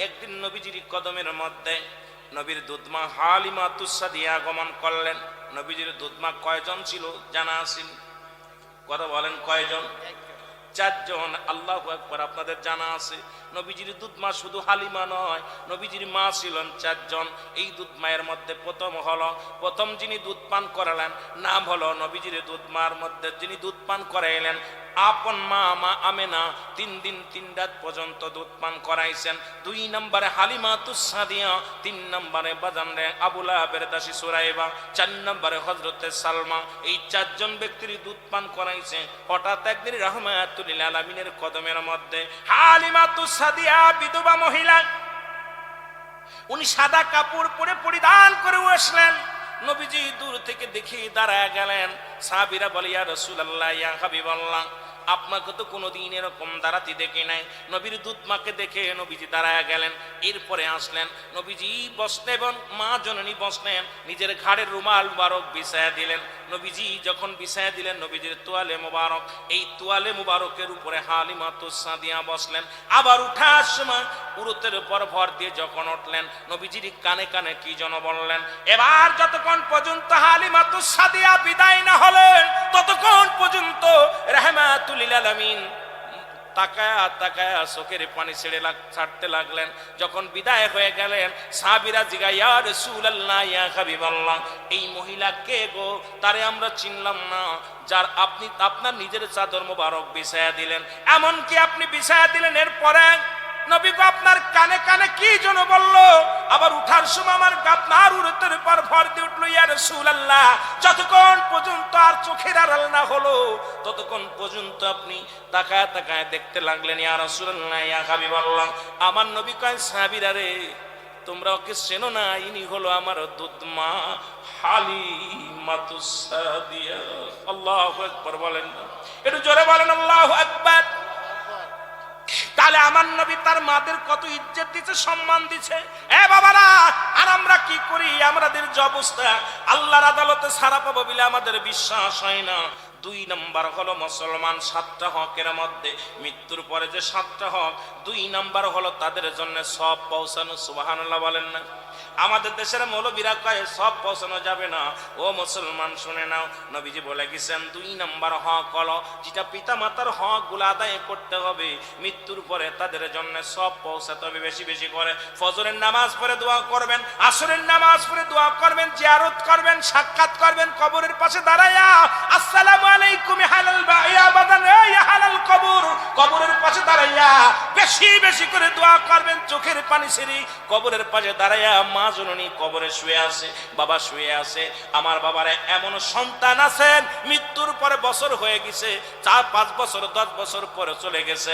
Speaker 1: একদিন নবীজির কদমের মধ্যে নবীর দুধমা হালিমা তুসাদিয়া আগমন করলেন। নবীজির দুধমা কয়জন ছিল জানা আছেন? কথা বলেন, কয়জন? চারজন। আল্লাহু আকবার। আপনাদের জানা আছে নবীজির দুধমা শুধু হালিমা নয়, নবীজির মা ছিলেন চারজন। এই দুধ মায়ের মধ্যে প্রথম যিনি দুধ পান করালেন নাম হলো নবীজির দুধমার মধ্যে যিনি দুধ পান করাইলেন আপন মা আমেনা। 3 দিন 3 রাত পর্যন্ত দুধ পান করাইছেন। 2 নম্বরে হালিমা তুসাদিয়া, 3 নম্বরে বাজানরে আবু লাহাবের দাসী সুরাইবা, 4 নম্বরে হযরতে সালমা। এই 4 জন ব্যক্তির দুধ পান করাইছে। হঠাৎ একদিন রাহমাতুল লিল আলামিনের কদমের মধ্যে হালিমা তুসাদিয়া বিধবা মহিলা, উনি সাদা কাপড় পরে পরিধান করে আসলেন। নবীজি দূর থেকে দেখে দাঁড়ায় গেলেন। সাহাবীরা বলে, ইয়া রাসূলুল্লাহ, ইয়া হাবিবাল্লাহ, আপনাকে তো কোনোদিন এরকম দাঁড়াতে দেখি নাই। নবীর দুধমাকে দেখে নবীজি দাঁড়ায় গেলেন। এরপরে আসলেন নবীজি বসলেন এবং মা জননী বসলেন, নিজের ঘাড়ের রুমাল মুবারক বিছায়া দিলেন। নবীজি যখন বিছায়া দিলেন নবীজির তোয়ালে মুবারক, এই তোয়ালে মুবারকের উপরে হালিমা তুসাদিয়া বসলেন। আবার উঠার সময় উরুতের উপর ভর দিয়ে যখন উঠলেন নবীজির কানে কানে কি যেন বললেন। এবার যতক্ষণ পর্যন্ত হালিমা তুসাদিয়া বিদায় না হলেন ততক্ষণ পর্যন্ত রাহমাতুল লিল আলামিন তাকায়া তাকায়া চোখের পানি ছাড়তে লাগলেন। যখন বিদায় হয়ে গেলেন সাহাবীরা জিজ্ঞাসা, ইয়া রাসূলুল্লাহ, ইয়া হাবিবাল্লাহ, এই মহিলা কে গো? তারে আমরা চিনলাম না, যার আপনি আপনার নিজের চাদর মোবারক বিছায়া দিলেন, এমন কি আপনি বিছায়া দিলেন এরপরে নবী গো আপনার কানে কানে কি যেন বললো। আবার উঠার সময় আমার আপনার উরুতের উপর ভর দিয়ে উঠলো, ইয়া রাসূলুল্লাহ, যতক্ষণ পর্যন্ত আর চোখের আড়াল না হলো ততক্ষণ পর্যন্ত আপনি তাকায় তাকায় দেখতে লাগলেন। ইয়া রাসূলুল্লাহ, ইয়া হাবিবাল্লাহ, আমার নবী কয়, সাহাবীরা রে, তোমরা ওকে চেনো না? ইনি হলো আমার দুধমা হালিমা তুসাদিয়া। আল্লাহু আকবার বলেন না, একটু জোরে বলেন আল্লাহু আকবার। তাহলে আমার নবী তার মাদের কত ইজ্জত দিচ্ছে, সম্মান দিচ্ছে। এ বাবারা, আর আমরা কি করি? আমাদের যে অবস্থা, আল্লাহর আদালতে ছাড়া পাবো বলে আমাদের বিশ্বাস হয় না। 2 নম্বর হলো মুসলমান 7টা হকের মধ্যে মৃত্যুর পরে যে 7টা হক, 2 নম্বর হলো তাদের জন্য সব পৌঁছানো। সুবহানাল্লাহ বলেন না? আমাদের দেশের মৌলবীরা কয় সব পৌঁছানো যাবে না। ও মুসলমান শুনে নাও, নবীজি বলে গেছেন 2 নম্বর হক হলো যেটা পিতা মাতার হক গুলো আদায় করতে হবে। মৃত্যুর পরে তাদের জন্য সব পৌঁছাতে হবে বেশি বেশি করে। ফজরের নামাজ পড়ে দোয়া করবেন, আসরের নামাজ পড়ে দোয়া করবেন, জিয়ারত করবেন, সাক্ষাৎ করবেন, কবরের পাশে দাঁড়ায়া আসসালামু আলাইকুম হালাল বায়া বাদান ইয়া হালাল কবর, কবরের পাশে দাঁড়ায়া বেশি বেশি করে দোয়া করবেন, চোখের পানি ছেড়ে কবরের পাশে দাঁড়ায়া মা জননী কবরে শুয়ে আছে, বাবা শুয়ে আছে। আমার বাবারে এমন সন্তান আছেন মৃত্যুর পরে বছর হয়ে গেছে, 4-5 বছর 10 বছর পরে চলে গেছে,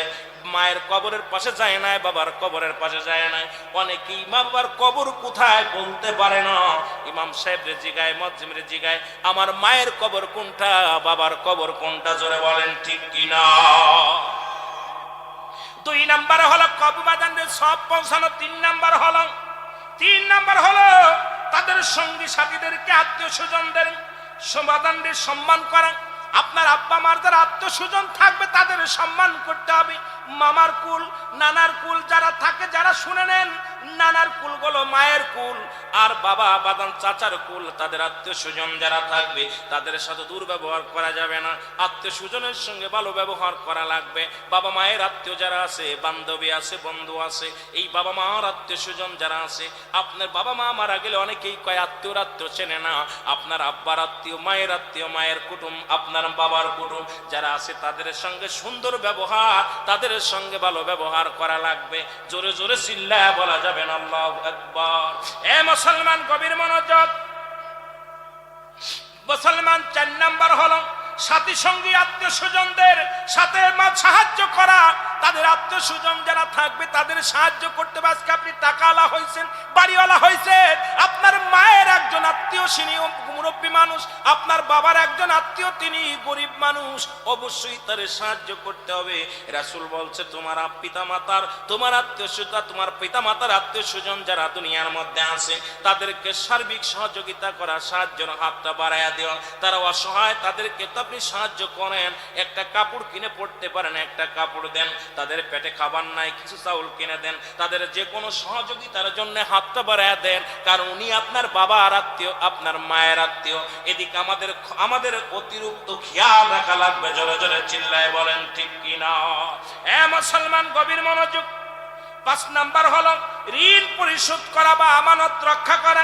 Speaker 1: মায়ের কবরের পাশে যায় না, বাবার কবরের পাশে যায় না। অনেকেই মা বাবার কবর কোথায় বলতে পারে না। ইমাম সাহেবরে জিগায়, মুয়াজ্জিমরে জিগায়, আমার মায়ের কবর কোনটা, বাবার কবর কোনটা, জোরে বলেন ঠিক কিনা? 2 নম্বর হলো কবরবাজানদের সব পৌঁছানো। 3 নম্বর হলো তাদের সঙ্গী সাথীদেরকে, আত্মীয় স্বজনদের সমাধানদের সম্মান করা। আপনার আব্বা মার যারা আত্মস্বজন থাকবে তাদের সম্মান করতে হবে। মামার কুল, নানার কুল যারা থাকে, যারা শুনে নেন, নানার কুল গুলো মায়ের কুল, আর বাবা বাদান চাচার কুল, তাদের আত্মীয় স্বজন যারা থাকবে তাদের সাথে দুর্ব্যবহার করা যাবে না, আত্মীয় স্বজনের সঙ্গে ভালো ব্যবহার করা লাগবে। বাবা মায়ের আত্মীয় যারা আছে, বান্ধবী আছে, বন্ধু আছে, এই বাবা মার আত্মীয় স্বজন যারা আছে, আপনার বাবা মা মারা গেলে অনেকেই কয় আত্মীয় আত্মীয় চেনে না, আপনার আব্বার আত্মীয়, মায়ের কুটুম, আপনার বাবার কুটুম যারা আছে তাদের সঙ্গে সুন্দর ব্যবহার, তাদের সঙ্গে ভালো ব্যবহার করা লাগবে। জোরে জোরে চিল্লায়া বলা যাবে না আল্লাহু আকবার। এ মুসলমান গভীর মনোযোগ। মুসলমান 4 নাম্বার হলো সাথী সঙ্গী আত্মীয় স্বজনদের সাথে সাহায্য করা। তাদের আত্মীয় স্বজন যারা থাকবে তাদের সাহায্য করতে হবে। আজকে আপনি টাকাওয়ালা হয়েছেন, বাড়িওয়ালা হয়েছেন, আপনার মায়ের একজন আত্মীয় তিনি মুরব্বী মানুষ, আপনার বাবার একজন আত্মীয় তিনি গরিব মানুষ, অবশ্যই তার সাহায্য করতে হবে। রাসূল বলছে তোমার পিতা মাতার, তোমার আত্মীয় স্বজন, তোমার পিতা মাতার আত্মীয় স্বজন যারা দুনিয়ার মধ্যে আছে তাদেরকে সার্বিক সহযোগিতা করা, সাহায্যের হাতটা বাড়াইয়া দেওয়া। তারা অসহায়, তাদেরকে আপনি সাহায্য করেন, একটা কাপড় কিনে পড়তে পারেন, একটা কাপড় দেন, তাদের পেটে খাবার নাই, কিছু চাউল কিনে দেন, তাদের যে কোনো সহযোগিতার জন্য হাতটা বাড়ায় দেন, কারণ উনি আপনার বাবার আত্মীয়, আপনার মায়ের আত্মীয়। এদিকে আমাদের অতিরিক্ত খেয়াল রাখা লাগবে। জোরে জোরে চিল্লায় বলেন ঠিক কিনা। এ মুসলমান গভীর মনোযোগ। 5 নাম্বার হলো ঋণ পরিশোধ করা বা আমানত রক্ষা করা,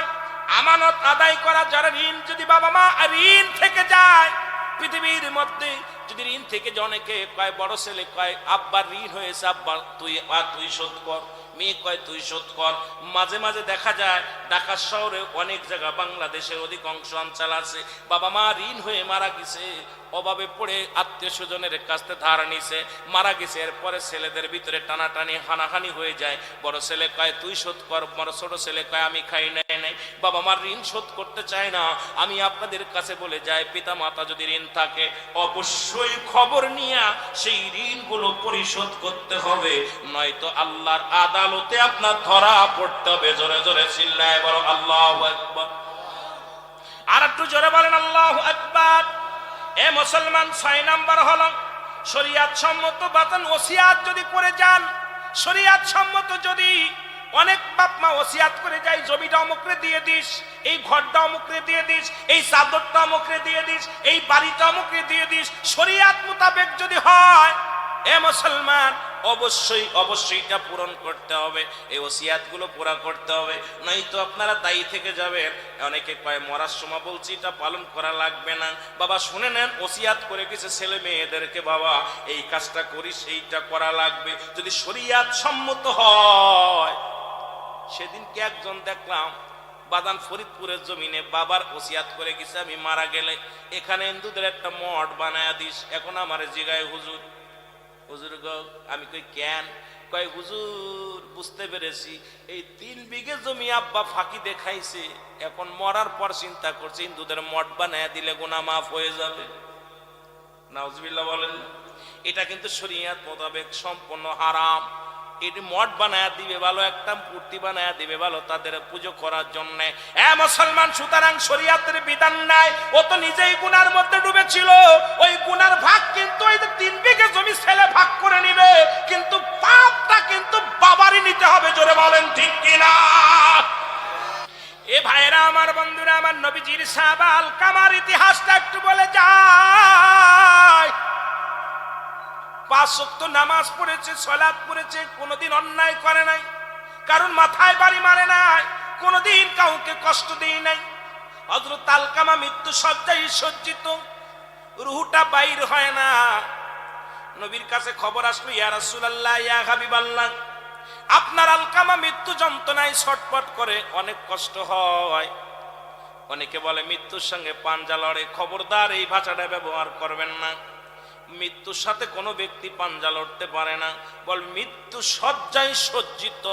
Speaker 1: আমানত আদায় করা। যারা ঋণ, যদি বাবা মা ঋণ থেকে যায়, পৃথিবীর মধ্যে যদি ঋণ থেকে যে অনেকে কয়, বড় ছেলে কয় আব্বার ঋণ হয়েছে, আব্বা তুই শোধ কর, মেয়ে কয় তুই শোধ কর। মাঝে মাঝে দেখা যায় ঢাকা শহরে অনেক জায়গা, বাংলাদেশের অধিকাংশ অঞ্চল আছে, বাবা মা ঋণ হয়ে মারা গেছে, অভাবে পড়ে আত্মীয় স্বজনের কাছে ধার নিছে, মারা গেছে। এরপরে ছেলেদের ভিতরে টানাটানি, হানাহানি হয়ে যায়। বড় ছেলে কয় তুই শোধ কর, বড় ছোট ছেলে কয় আমি খাই নাই। বাবা মার ঋণ শোধ করতে চায় না। আমি আপনাদের কাছে বলে যাই, পিতা মাতা যদি ঋণ থাকে অবশ্যই খবর নিয়ে সেই ঋণগুলো পরিশোধ করতে হবে, নয়তো আল্লাহর আদালতে আপনার ধরা পড়তে হবে। জোরে জোরে চিল্লায় বলো আল্লাহু আকবার। আর একটু জোরে বলেন আল্লাহু আকবার। এ মুসলমান 6 নাম্বার হলো শরীয়ত সম্মত বাতান ওসিয়াত যদি করে যান, শরীয়ত সম্মত যদি অনেক বাপ মা ওসিয়াত করে যায়, জমিটা অমুকরে দিয়ে দিস, এই ঘরটা অমুকরে দিয়ে দিস, এই চাদরটা অমুকরে দিয়ে দিস, এই বাড়িটা অমুকরে দিয়ে দিস, শরীয়ত মোতাবেক যদি হয়, এ মুসলমান অবশ্যই এটা পূরণ করতে হবে, এই ওসিয়াত গুলো পুরা করতে হবে, নয়তো আপনারা দায়ী থেকে যাবেন। অনেকে কয় মরার সময় বলছি এটা পালন করা লাগবে না। বাবা শুনে নেন, ওসিয়াত করে গেছে ছেলে মেয়েদেরকে, বাবা এই কাজটা করিস, এইটা করা লাগবে, যদি শরীয়ত সম্মত হয়। সেদিনকে একজন দেখলাম বাদান ফরিদপুরের জমিনে বাবার ওসিয়াত করে গেছে, আমি মারা গেলে এখানে হিন্দুদের একটা মঠ বানায়া দিস। এখন আমার জিগায় হুজুর গো, আমি কই কেন? কয় হুজুর বুঝতে পেরেছি, এই 3 বিঘে জমি আব্বা ফাঁকি দেখাইছে, এখন মরার পর চিন্তা করছে হিন্দুদের মঠ বানায়া দিলে গুনাহ মাফ হয়ে যাবে। নাউজুবিল্লাহ বলেন। এটা কিন্তু শরীয়ত মোতাবেক সম্পূর্ণ হারাম। এটি মঠ বানায়া দিবে ভালো, একটা মূর্তি বানায়া দিবে ভালো তাদের পুজো করার জন্য। মুসলমান, সুতরাং শরীয়তের বিধান নাই, ও তো নিজেই গুনার মধ্যে ডুবেছিল। ওই গুনার ভাগ কিন্তু ওই 3 বিঘে জমি ছেলে ভাগ করে নিবে, কিন্তু পাপটা কিন্তু বাবারই নিতে হবে। জোরে বলেন ঠিক কিনা। এ ভাইরা আমার, বন্ধুরা আমার, নবীজির সাহাবা আলকামার ইতিহাসটা একটু বলে যায়। 5 ওয়াক্ত নামাজ পড়েছে, সালাত পড়েছে, কোনোদিন অন্যায় করে নাই, কারণ মাথায় বাড়ি মারে নাই, কোনোদিন কাউকে কষ্ট দেয় নাই। হযরত আলকামা মৃত্যু শয্যায় সজ্জিত, রূহটা বাইর হয় না। নবীর কাছে খবর আসলো, ইয়া রাসূলুল্লাহ, ইয়া হাবিবাল্লাহ, আপনার আলকামা মৃত্যু যন্ত্রণায় ছটফট করে, অনেক কষ্ট হয়। অনেকে বলে মৃত্যুর সঙ্গে পাঞ্জা লড়ে, খবরদার এই ভাষাটা ব্যবহার করবেন না। মৃত্যুর সাথে কোনো ব্যক্তি পাঞ্জা লড়তে পারে না, বল মৃত্যু শয্যায় সজ্জিত,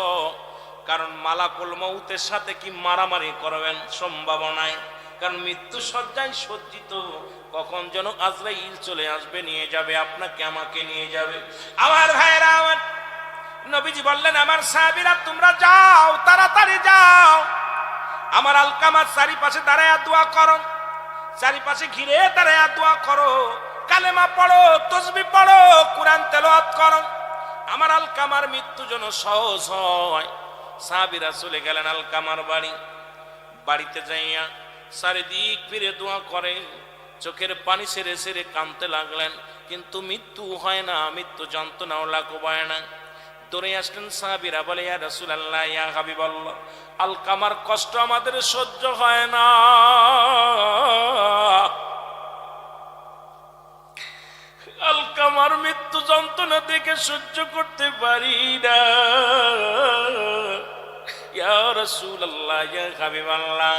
Speaker 1: কারণ মালাকুল মউতের সাথে কি মারামারি করবেন? সম্ভাবনায়, কারণ মৃত্যু শয্যায় সজ্জিত, কখন যেন আজরাইল চলে আসবে, নিয়ে যাবে আপনাকে, আমাকে নিয়ে যাবে। আমার ভাইরা আমার, নবীজি বললেন আমার সাহাবীরা তোমরা যাও, তাড়াতাড়ি যাও, আমার আলকামার চারিপাশে দাঁড়ায়া দোয়া করো। চারিপাশে ঘিরে দাঁড়ায় দোয়া করো, কালেমা পড়ো, তসবিহ পড়ো, কুরআন তেলাওয়াত করো, আমার আলকামার মৃত্যু যেন সহজ হয়। সাহাবীরা চলে গেলেন আলকামার বাড়ি। বাড়িতে যাইয়া চারিদিক ফিরে দোয়া করে, চোখের পানি ছেড়ে ছেড়ে কাঁদতে লাগলেন, কিন্তু মৃত্যু হয় না, মৃত্যু যন্ত্রণাও লাঘব হয় না। দৌড়ে আসলেন সাহাবীরা, বলে ইয়া রাসূলুল্লাহ, ইয়া হাবিবাল্লাহ, আলকামার কষ্ট আমাদের সহ্য হয় না, আলকামার মৃত্যু যন্ত্রণা দেখে সহ্য করতে পারি না। ইয়া রাসূলুল্লাহ, ইয়া হাবিবাল্লাহ,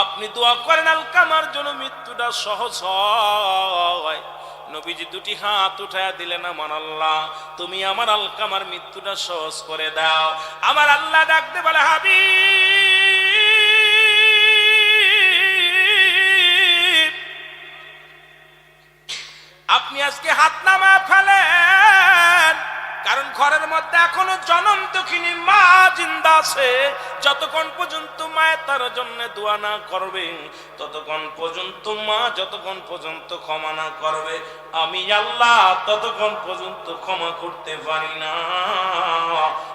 Speaker 1: আপনি দোয়া করেন আলকামার জন্য মৃত্যুটা সহজ হয়। নবীজি দুটি হাত উঠায়া দিলেন, আমার আল্লাহ, তুমি আমার আলকামার মৃত্যুটা সহজ করে দাও। আমার আল্লাহ ডাকতে বলে, হাবিব, আপনি আজকে হাত নামা ফেলেন, কারণ ঘরের মধ্যে এখনো জনম দুঃখিনী মা জিন্দা আছে। যতক্ষণ পর্যন্ত মায়ের তার জন্য দোয়া না করবে, ততক্ষণ পর্যন্ত মা যতক্ষণ পর্যন্ত ক্ষমা না করবে, আমি আল্লাহ ততক্ষণ পর্যন্ত ক্ষমা করতে পারি না।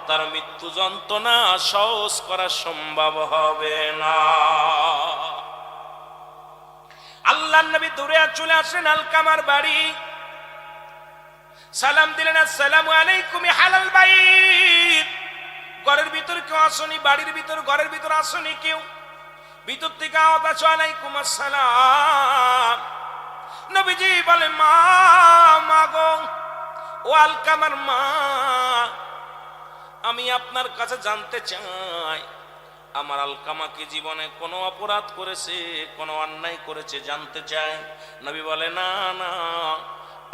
Speaker 1: তার মৃত্যু যন্ত্রণা সহজ করা সম্ভব হবে না। আল্লাহর নবী দূরে চলে আসেন আলকামার বাড়ি, সালাম দিলেন, আসসালামু আলাইকুম হালাল বাইত। ঘরের ভিতর কেউ আসনি, বাড়ির ভিতর ঘরের ভিতর আসনি কেউ, ভিতর থেকে আওয়াজ আসে, আলাইকুম আসসালাম। নবীজি বলে, মা, মা গো, ও আলকামার মা, আমি আপনার কাছে জানতে চাই, আমার আলকামা কি জীবনে কোনো অপরাধ করেছে, কোনো অন্যায় করেছে, জানতে চাই। নবী বলে, না না,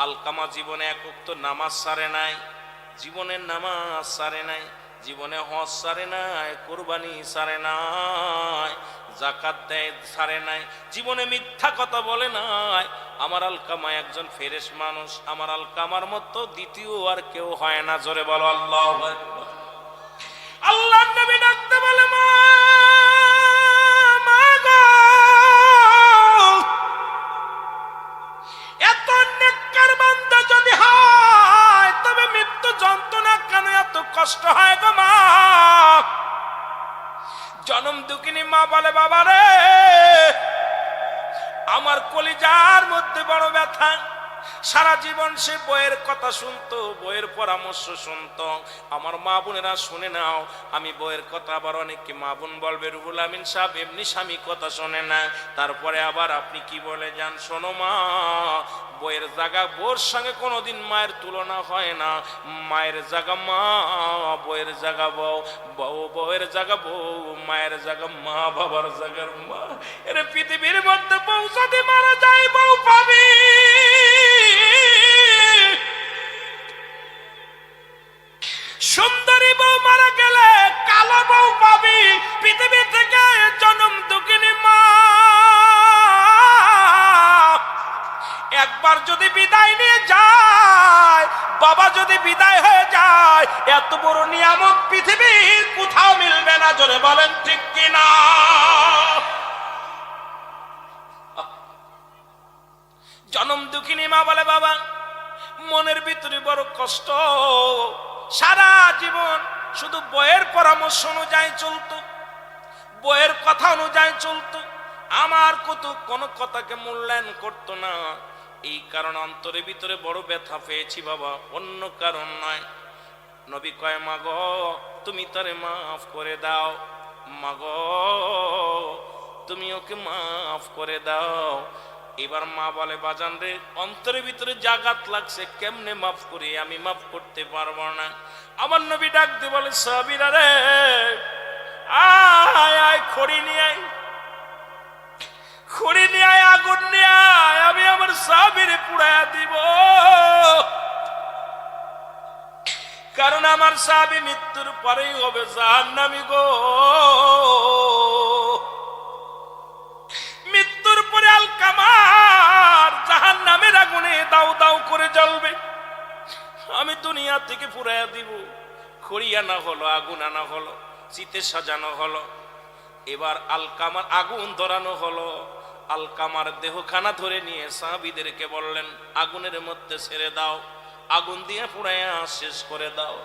Speaker 1: আলকামা জীবনে এক ওয়াক্ত নামাজ সারে নাই, জীবনে নামাজ সারে নাই, জীবনে হজ সারে নাই, কুরবানি সারে নাই, যাকাত দেয় সারে নাই, জীবনে মিথ্যা কথা বলে নাই। আমার আলকামা একজন ফেরেশ মানুষ, আমার আলকামার মতো দ্বিতীয় আর কেউ হয় না। জোরে বলো আল্লাহু আকবার। আল্লাহর নবী ডাকতে বলে, মা, মা গো, এত নেককার বান্দা যদি হয়, তবে মৃত্যু যন্ত্রণা কেন এত কষ্ট হয় গো মা? জনম দুঃখিনী মা বলে, বাবা রে, আমার কলিজার মধ্যে বড় ব্যথা। সারা জীবন সে বইয়ের কথা শুনতো, বইয়ের পরামর্শ শুনতো। আমার মা বোনেরা শুনে নাও, আমি বইয়ের কথা আবার অনেককে মা বোন বলবে, রুহুল আমিন সাহেব এমনি স্বামী কথা শোনে না, তারপরে আবার আপনি কি বলে যান। শোনো মা, বইয়ের জায়গা বোর সঙ্গে কোনোদিন মায়ের তুলনা হয় না। মায়ের জায়গা মা, বইয়ের জায়গা বউ, বউ বউয়ের জায়গা বউ, মায়ের জায়গা মা, বাবার জায়গার মা। এর পৃথিবীর মধ্যে বউ যদি মারা যায়, বউ পাবি, সুন্দরী বউ মারা গেলে কালো বউ পাবি। পৃথিবী থেকে জনম দুঃখিনী মা একবার যদি বিদায় নিয়ে যায়, বাবা যদি বিদায় হয়ে যায়, এত বড় নিয়ামত পৃথিবীর কোথাও মিলবে না। জোরে বলেন ঠিক কিনা? জনম দুঃখিনী মা বলে, বাবা, মনের ভিতরে বড় কষ্ট, সারা জীবন শুধু বইয়ের পরামর্শ অনুযায়ী চলতো, বইয়ের কথা অনুযায়ী চলতো, আমার কোনো কথাকে মূল্যায়ন করতো না। এই কারণে অন্তরের ভিতরে বড় ব্যথা পেয়েছি বাবা, অন্য কারণ নয়। নবী কয়, মা গো, তুমি তারে মাফ করে দাও, মা গো, তুমি ওকে মাফ করে দাও। এবার মা বলে, বাজান রে, অন্তরের ভিতরে জাগাত লাগছে, কেমনে মাফ করি, আমি মাফ করতে পারবো না। আমার নবী ডাক দিয়ে বলে, সাহাবীরা রে, আয় আয়, খড়ি নিয়ে আয়, খড়ি নিয়ে আয়, আগুন নিয়ে আয়, আমি আমার সাহাবীরে পুড়াইয়া দিব। কারণ আমার সাহাবী মৃত্যুর পরেই হবে জাহান্নামী গো। মৃত্যুর পরে আলকামার জাহান্নামের আগুনে দাউ দাউ করে জ্বলবে, আমি দুনিয়া থেকে পুরাইয়া দিব। খড়ি আনা হলো, আগুন আনা হলো, চিতে সাজানো হলো, এবার আলকামার আগুন ধরানো হলো। আলকামার দেহখানা ধরে নিয়ে সাহাবীদেরকে বললেন, আগুনের মধ্যে ছেড়ে দাও, আগুন দিয়ে পুড়াইয়া শেষ করে দাও।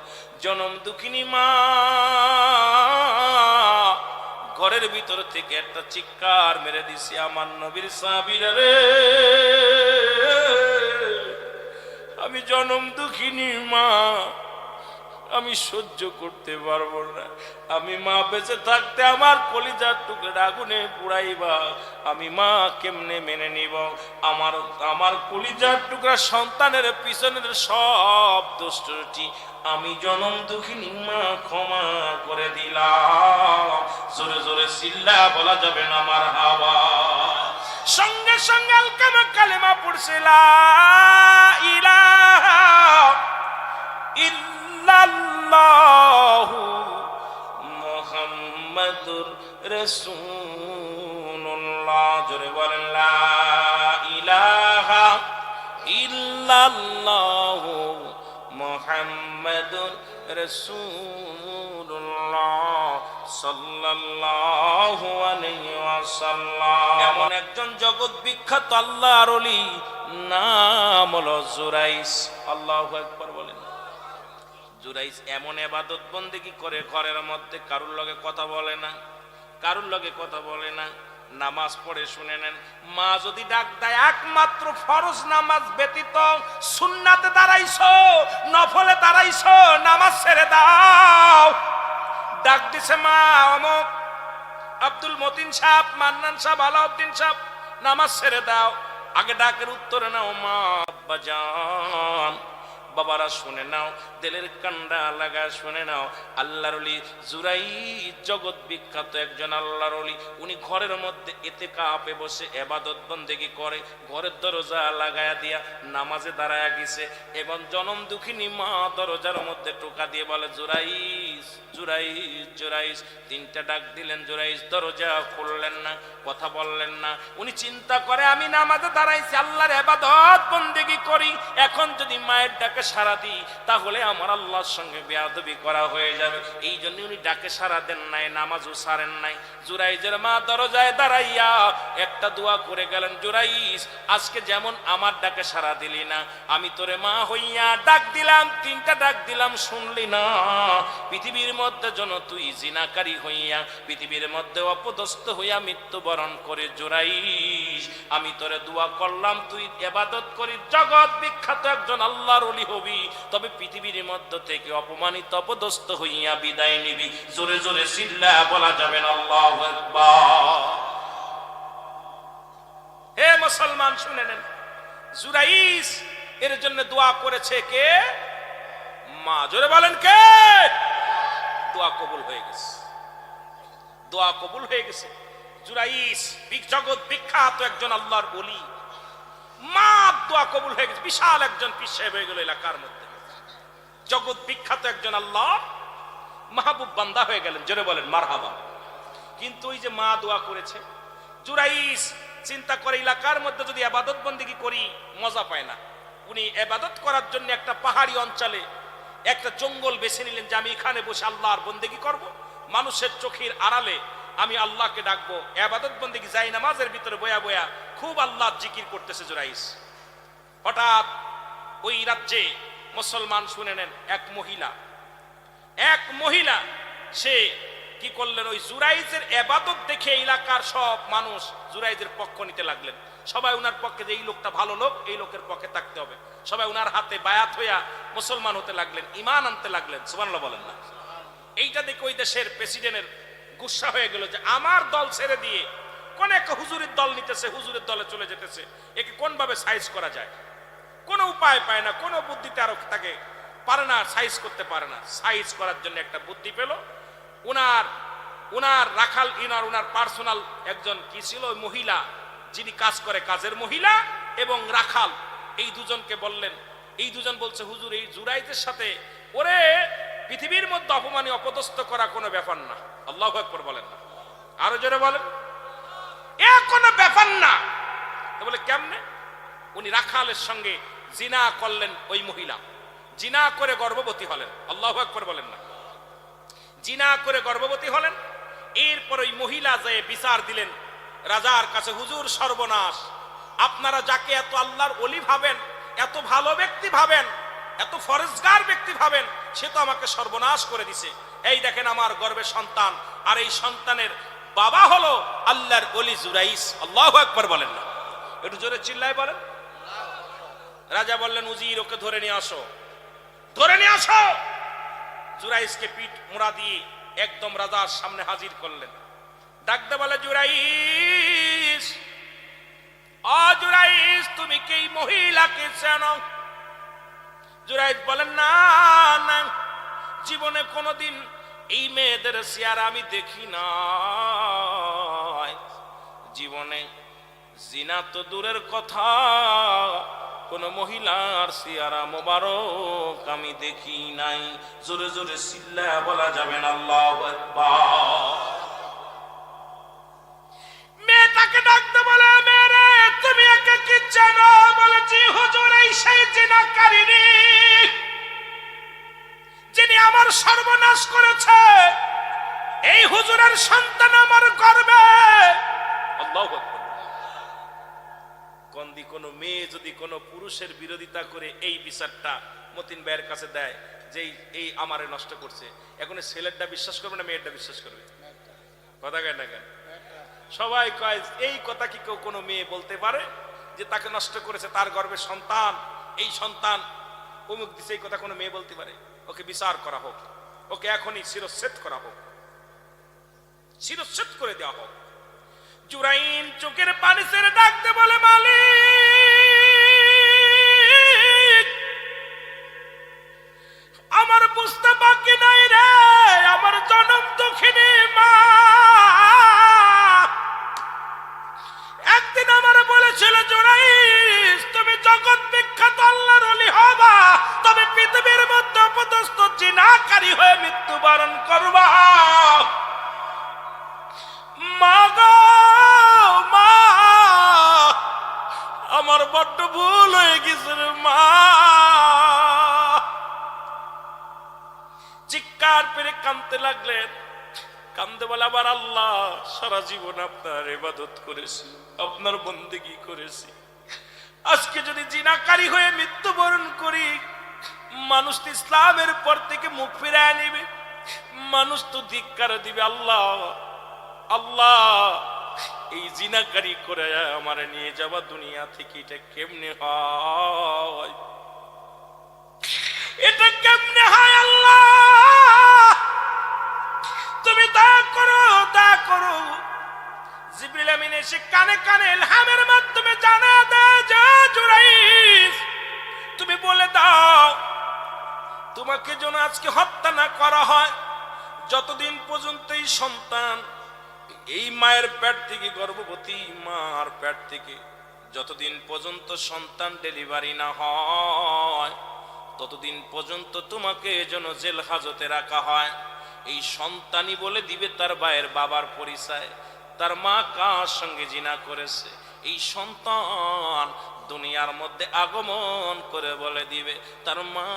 Speaker 1: জনম দুঃখিনী মা ঘরের ভিতর থেকে একটা চিৎকার মেরে দিছে, আমার নবীর সাহাবীরা রে, আমি জনম দুঃখিনী মা, আমি সহ্য করতে পারবো না। আমি মা বেঁচে থাকতে আমার কলিজার টুকরা আগুনে পুড়াইবা, আমি মা কেমনে মেনে নিব? আমার কলিজার টুকরা সন্তানের পিছনের সব দুষ্টটি আমি জনম দুঃখিনী মা ক্ষমা করে দিলাম। জোরে জোরে চিল্লা বলা যাবে না আমার হাওয়া। সঙ্গে সঙ্গে আলকামা কালেমা পড়ছে, লা ইলাহা ইল্লাল্লাহু মুহাম্মাদুর রাসূলুল্লাহ। জোরে বলেন, লা ইলাহা ইল্লাল্লাহু মুহাম্মাদুর রাসূলুল্লাহ সাল্লাল্লাহু আলাইহি ওয়াসাল্লাম। এমন একজন জগৎ বিখ্যাত আল্লাহর ওলি, নাম হলো জুরাইস। আল্লাহু আকবার বলেন। জুরাইস এমন ইবাদত বন্দেগী করে, ঘরের মধ্যে কারুর লগে কথা বলে না, কারুর লগে কথা বলে না, নামাজ পড়ে। শুনে নেন, মা যদি ডাক দেয় একমাত্র ফরজ নামাজ ব্যতীত সুন্নাতে দাঁড়াইছো, নফলে দাঁড়াইছো, নামাজ ছেড়ে দাও। ডাক দিছে মা অমুক আব্দুল মতিন সাহেব, মান্নান সাহেব, আলাউদ্দিন সাহেব, নামাজ ছেড়ে দাও। আগে ডাকের উত্তরে নাও, মা আব্বাজান। বাবারা শুনে নাও, দিলের কান্ডা লাগা শুনে নাও। আল্লাহর ওলি জুরাইস জগৎ বিখ্যাত একজন আল্লাহর ওলি। উনি ঘরের মধ্যে ইতিকাফে বসে ইবাদত বন্দেগী করে, ঘরের দরজা লাগায়া দিয়া নামাজে দাঁড়ায়া গেছে। এবং জনম দুঃখিনী মা দরজার মধ্যে টোকা দিয়ে বলে, জুরাইস জুরাইস জুরাইস। তিনটা ডাক দিলেন, জুরাইস দরজা খুললেন না, কথা বললেন না। উনি চিন্তা করে, আমি নামাজে দাঁড়াইছি, আল্লাহর ইবাদত বন্দেগী করি, এখন যদি মায়ের ডাকে সারা দিই তাহলে আমার আল্লাহর সঙ্গে বেয়াদবি করা হয়ে যাবে। এই জন্য উনি ডাকে সারা দেন নাই, নামাজও সারেন নাই। জুরাইজের মা দরজায় দাঁড়াইয়া একটা দোয়া করে গেলেন, জুরাইস আজকে যেমন আমার ডাকে সারা দিলি না, আমি তোরে মা হইয়া ডাক দিলাম, তিনটা ডাক দিলাম, শুনলি না। পৃথিবীর মধ্যে যেন তুই জিনাকারী হইয়া, পৃথিবীর মধ্যে অপদস্থ হইয়া মৃত্যুবরণ করে, জুরাইস আমি তোরে দোয়া করলাম, তুই ইবাদত করি, জগৎ বিখ্যাত একজন আল্লাহর ওলি হবি, তবে পৃথিবীর মধ্য থেকে অপমানিত অপদস্থ হইয়া বিদায় নিবি। জোরে জোরে চিল্লা বলা যাবে না আল্লাহু আকবার। হে মুসলমান শুনে নেন, জুরাইস এর জন্য দোয়া করেছে কে? মা। জোরে বলেন কে? দোয়া কবুল হয়ে গেছে, দোয়া কবুল হয়ে গেছে। জুরাইস জগৎ বিখ্যাত একজন আল্লাহর ওলি, মা দোয়া কবুল হয়ে গেছে, বিশাল একজন পীর সাহেব হয়ে গেল এলাকার মধ্যে, জগৎ বিখ্যাত একজন আল্লাহ মাহবুব বান্দা হয়ে গেলেন। জোরে বলেন মারহাবা। কিন্তু ওই যে মা দোয়া করেছে, জুরাইস চিন্তা করে এলাকার মধ্যে যদি ইবাদত বন্দেগী করি মজা পায় না। উনি ইবাদত করার জন্য একটা পাহাড়ি অঞ্চলে একটা জঙ্গল বেছে নিলেন, যে আমি এখানে বসে আল্লাহর বন্দেগী করব, মানুষের চোখের আড়ালে আমি আল্লাহকে ডাকবো। ইবাদত বন্দেগী যাই নামাজের ভিতরে বয়া বয়া খুব আল্লাহর জিকির করতেছে জুরাইস। হঠাৎ ওই রাজ্যে মুসলমান শুনে নেন, এক মহিলা সে কি করলেন, ওই জুরাইজের ইবাদত দেখে এলাকার সব মানুষ জুরাইজের পক্ষ নিতে লাগলেন। সবাই উনার পক্ষে, যে এই লোকটা ভালো লোক, এই লোকের পক্ষে থাকতে হবে, সবাই উনার হাতে বায়াত হইয়া মুসলমান হতে লাগলেন, ঈমান আনতে লাগলেন। সুবহানাল্লাহ বলেন না। এইটা দেখে ওই দেশের প্রেসিডেন্টের গুসা হয়ে গেল, যে আমার দল ছেড়ে দিয়ে কোন এক হুজুরের দল নিতেছে, হুজুরের দলে চলে যেতেছে, একে কোন ভাবে সাইজ করা যায়? কোনো উপায় পায় না, কোনো বুদ্ধিতে আরো তাকে পারে না, সাইজ করতে পারে না। সাইজ করার জন্য একটা বুদ্ধি পেল। উনার রাখাল, উনার পার্সোনাল একজন কি ছিল, মহিলা যিনি কাজ করে, কাজের মহিলা এবং রাখাল, এই দুজনকে বললেন। এই দুজন বলছে, হুজুর এই জুরাইজের সাথে ওরে পৃথিবীর মধ্যে অপমানী অপদস্থ করা কোনো ব্যাপার না। আল্লাহু আকবার বলেন না, আরো জোরে বলেন, এ কোনো ব্যাপার না। বলে কেমনে? উনি রাখালের সঙ্গে জিনা করলেন, ওই মহিলা জিনা করে গর্ভবতী হলেন। আল্লাহু আকবার বলেন না। জিনা করে গর্ভবতী হলেন। এরপর ওই মহিলা যায় বিচার দিলেন রাজার কাছে, হুজুর সর্বনাশ, আপনারা যাকে এত আল্লাহর ওলি ভাবেন, এত ভালো ব্যক্তি ভাবেন, এত ফরেজগার ব্যক্তি ভাবেন, সে তো আমাকে সর্বনাশ করে দিছে। এই দেখেন আমার গর্ভে সন্তান, আর এই সন্তানের বাবা হলো আল্লাহর ওলি জুরাইস। আল্লাহু আকবার বলেন না, একটু জোরে চিল্লায় বলেন। রাজা বললেন, উজির ওকে ধরে নিয়ে আসো, ধরে নিয়ে আসো। জুরাইসকে পিঠ মোড়া দিয়ে একদম রাজার সামনে হাজির করলেন। ডাকতে বলে, জুরাইস, জুরাইস, তুমি কি এই মহিলাকে চেনো? জুরাইস বলেন, না না, জীবনে কোনোদিন এই মেয়েদের চেহারা আমি দেখি না, জীবনে জিনা তো দূরের কথা, কোন মহিলার চেহারা মোবারক আমি দেখি নাই। জোরে জোরে চিল্লায়া বলা যাবে না আল্লাহু আকবার। মেয়েটাকে ডাকতে বলে, মেরে তুমি একে কি জানো? বলে, জি হুজুর, এই সেই জিনাকারিনী যিনি আমার সর্বনাশ করেছে, এই হুজুরের সন্তান আমার গর্ভে। আল্লাহু আকবার। কন্দি কোন মেয়ে যদি কোন পুরুষের বিরোধিতা করে এই বিচারটা মতিন ভাইয়ের কাছে দেয় যে এই আমারে নষ্ট করছে, এখন ছেলেরটা বিশ্বাস করবে না মেয়েরটা বিশ্বাস করবে? কথা কেন না কেন? সবাই কয়, এই কথা কি কেউ কোনো মেয়ে বলতে পারে যে তাকে নষ্ট করেছে, তার গর্ভে সন্তান, এই সন্তান অমুক দিছে, এই কথা কোনো মেয়ে বলতে পারে? ওকে বিচার করা হোক, ওকে এখনই শিরচ্ছেদ করা হোক, শিরচ্ছেদ করে দেওয়া হোক। জুরাইন চোখের পানি ছেড়ে ডাকতে বলে, মালিক, আমার বুঝতে বাকি নাই রে, আমার জনম দুঃখিনী মা একদিন আমার বলেছিল, জুরাইস, তুমি জগৎ বিখ্যাত আল্লাহর ওলি হবা, তবে পৃথিবীর মধ্যে অপদস্থ জিনাকারী হয়ে মৃত্যুবরণ করবা। মা গো মা, আমার বড্ড ভুল হয়ে গেছে রে মা। চিৎকার পেরে কাঁদতে লাগলেন। কান্দে বলে, আবার আল্লাহ, সারা জীবন আপনার ইবাদত করেছি, আপনার বন্দেগী করেছি, আজকে যদি জিনাকারী হয়ে মৃত্যুবরণ করি, মানুষ তো ইসলামের পর থেকে মুখ ফিরায় নেবে, মানুষ তো ধিক্কার দিবে। আল্লাহ আল্লাহ, এই জিনাকারী করে আমার নিয়ে যাওয়া দুনিয়া থেকে, এটা কেমনে হয়? এটা কেমনে হয়? আল্লাহ তুমি দয়া করো, দয়া করো। জিবরিল আমিন এসে কানে কানে ইলহামের মাধ্যমে জানা দেয় যে, জুরাইস, তুমি বলে দাও তোমাকে যেন আজকে হত্যা না করা হয়, যতদিন পর্যন্ত এই সন্তান এই মায়ের পেট থেকে, গর্ভবতী মার পেট থেকে যতদিন পর্যন্ত সন্তান ডেলিভারি না হয়, ততদিন পর্যন্ত তোমাকে যেন জেল হাজতে রাখা হয়। এই সন্তানই বলে দিবে তার ভাইয়ের বাবার পরিচয়, তার মা কার সঙ্গে জিনা করেছে। এই সন্তান দুনিয়ার মধ্যে আগমন করে বলে দিবে তার মা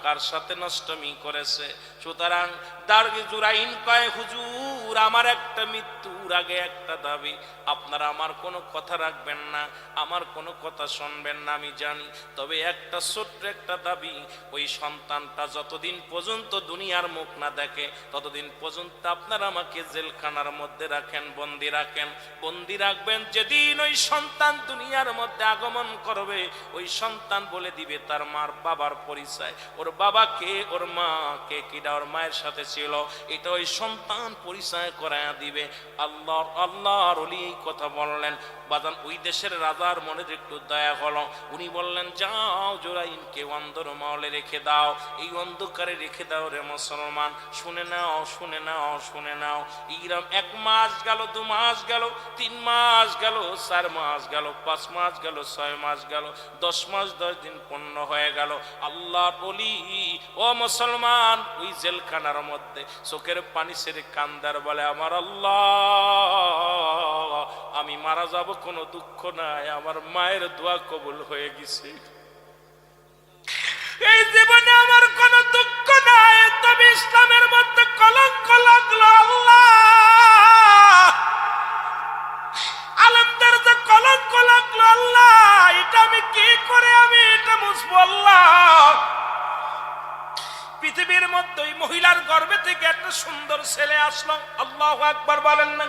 Speaker 1: কার সাথে নষ্টমী করেছে। সুতরাং দারগি জুরাইন কয়, হুজুর, আমার একটা মৃত্যুর আগে একটা দাবি, আপনারা আমার কোনো কথা রাখবেন না, আমার কোনো কথা শুনবেন না আমি জানি, তবে একটা ছোট্ট একটা দাবি, ওই সন্তানটা যতদিন পর্যন্ত দুনিয়ার মুখ না দেখে, ততদিন পর্যন্ত আপনারা আমাকে জেলখানার মধ্যে রাখেন, বন্দি রাখেন, বন্দি রাখবেন। যেদিন ওই সন্তান দুনিয়ার মধ্যে আগমন করবে, ওই সন্তান বলে দিবে তার মার বাবার পরিচয়, ওর বাবাকে, ওর মাকে, কিডা ওর মায়ের সাথে ছিল, এটা ওই সন্তান পরিচয় করায়া দিবে। আল্লাহর ওলি এই কথা বললেন। বাজান, ওই দেশের রাজার মনে একটু দয়া হলো, উনি বললেন, যাও জুরাইনকে অন্ধর মহলে রেখে দাও, এই অন্ধকারে রেখে দাও রে মুসলমান। শুনে নাও, শুনে নাও, শুনে নাও। এইরকম 1 মাস গেল, 2 মাস গেল, 3 মাস গেল, 4 মাস গেল, 5 মাস গেল, 6 মাস গেল, 10 মাস 10 দিন পূর্ণ হয়ে গেল। আল্লাহর ওলি ও মুসলমান ওই জেলখানার মধ্যে চোখের পানি ছেড়ে কান্দার বলে, আমার আল্লাহ, আমি মারা যাব, কোনো দুঃখ নাই, আমার মায়ের দোয়া কবুল হয়ে গেছে, এই জীবনে আমার কোনো দুঃখ নাই, তবে ইসলামের মধ্যে কলঙ্ক লাগলো। আল্লাহ পৃথিবীর মধ্যে ওই মহিলার গর্ভে থেকে একটা সুন্দর ছেলে আসলো। আল্লাহু আকবার বলেন না।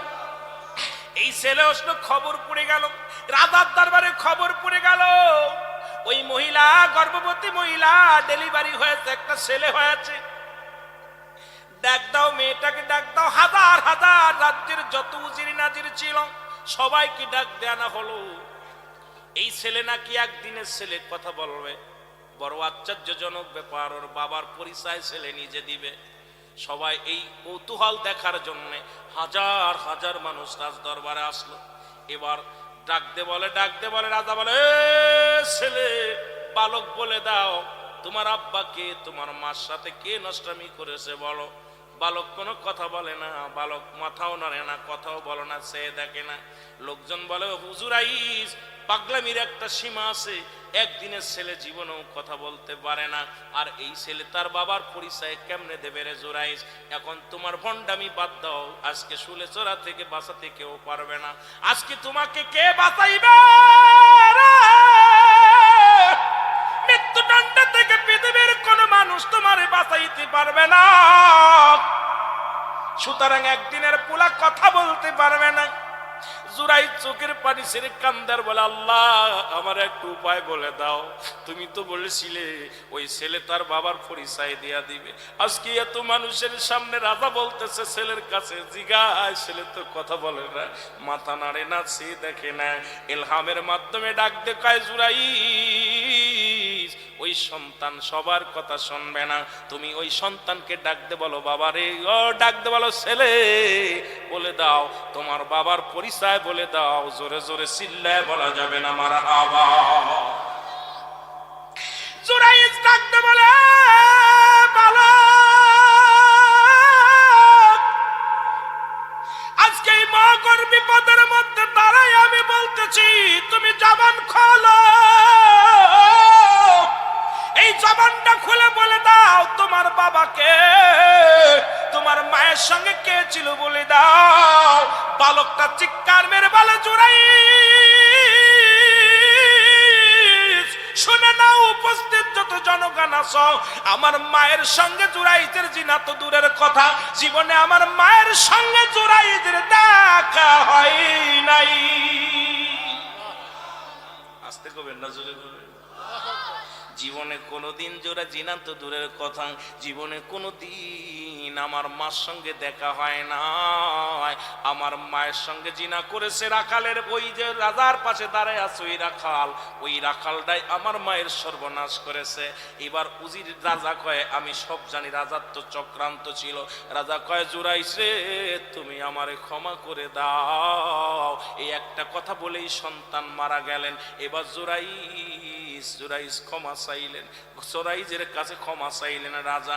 Speaker 1: এই ছেলে আসলো, খবর পড়ে গেল রাজার দরবারে, খবর পড়ে গেল ওই মহিলা গর্ভবতী মহিলা, ডেলিভারি হয়েছে, একটা ছেলে হয়েছে। ডাক দাও মেয়েটাকে, ডাক দাও। হাজার হাজার রাজ্যের যত উজির নাজির ছিল সবাইকে ডাক দেওয়া হলো। এই ছেলে নাকি একদিনের ছেলে, কথা বলবে। বড় আশ্চর্যজনক ব্যাপার, ওর বাবার পরিচয় ছেলে নিজে দিবে। সবাই এই কৌতূহল দেখার জন্য হাজার হাজার মানুষ রাজ দরবারে আসলো। এবার ডাকতে বলে, ডাকতে বলে, রাজা বলে, ছেলে বালক বলে দাও তোমার আব্বাকে, তোমার মার সাথে কে নষ্টামি করেছে বলো। বালক কোনো কথা বলে না, বালক মাথাও নাড়ে না, কথাও বলে না, সে দেখে না। লোকজন বলে, হুজুর আইস, পাগলামির একটা সীমা আছে, একদিনের ছেলে জীবনেও কথা বলতে পারে না, আর এই ছেলে তার বাবার পরিচয় কেমনে দেবে রে জোরাইস। এখন তোমার ভণ্ডামি বাদ দাও, আজকে শুলে চোরা থেকে বাঁচাতে কেউ পারবে না, আজকে তোমাকে কে বাঁচাইবে? মৃত্যুদণ্ড থেকে পৃথিবীর কোন মানুষ তোমারে বাঁচাইতে পারবে না। সুতরাং একদিনের পোলা কথা বলতে পারবে না। জুরাই চোখের পানি ছেড়ে কান্দার বলে, আল্লাহ আমার একটু উপায় বলে দাও। তুমি তো বলেছিলে ওই ছেলে তার বাবার পরিচয় দিয়া দিবে। আজকে এত মানুষের সামনে রাজা বলতেছে ছেলের কাছে জিগায়, ছেলে তো কথা বলে না, মাথা নাড়ে না, সে দেখে না। ইলহামের মাধ্যমে ডাক দেখায় জুরাই, ওই সন্তান সবার কথা শুনবে না, তুমি ওই সন্তানকে ডাকতে বলো, বাবারে ও ডাকতে বলো, ছেলে বলে দাও তোমার বাবার পরিচয় বলে দাও। জোরে জোরে চিল্লায় বলা যাবে না মারহাবা। জুরাইজ ডাকতে বলে, বালক আজকে এই মহাকর বিপদের মধ্যে দাঁড়াই আমি বলতেছি, তুমি জবান খোলো, এই জবানটা খুলে বলে দাও তোমার বাবাকে, তোমার মায়ের সঙ্গে কে ছিল বলে দাও। বালকটা চিৎকার মেরে বলে, জুরাই শুনে নাও উপস্থিত যত জনগণ আছো, আমার মায়ের সঙ্গে জুরাইদের জিনা তো দূরের কথা, জীবনে আমার মায়ের সঙ্গে জুরাইদের দেখা হয় নাই। আস্তে কবেন না, জোরে কবেন। জীবনে কোনোদিন জোড়া জিনা তো দূরের কথা, জীবনে কোনোদিন আমার মার সঙ্গে দেখা হয় না। আমার মায়ের সঙ্গে জিনা করেছে রাখালের, ওই যে রাজার পাশে দাঁড়ায় আছে ওই রাখালটাই আমার মায়ের সর্বনাশ করেছে। এবার উজির রাজা কয়, আমি সব জানি, রাজার তো চক্রান্ত ছিল। রাজা কয়, জুরাইস রে তুমি আমারে ক্ষমা করে দাও। এই একটা কথা বলেই সন্তান মারা গেলেন। এবার জুরাইস ক্ষমা চাইলেন, জুরাইজের কাছে ক্ষমা চাইলেন রাজা,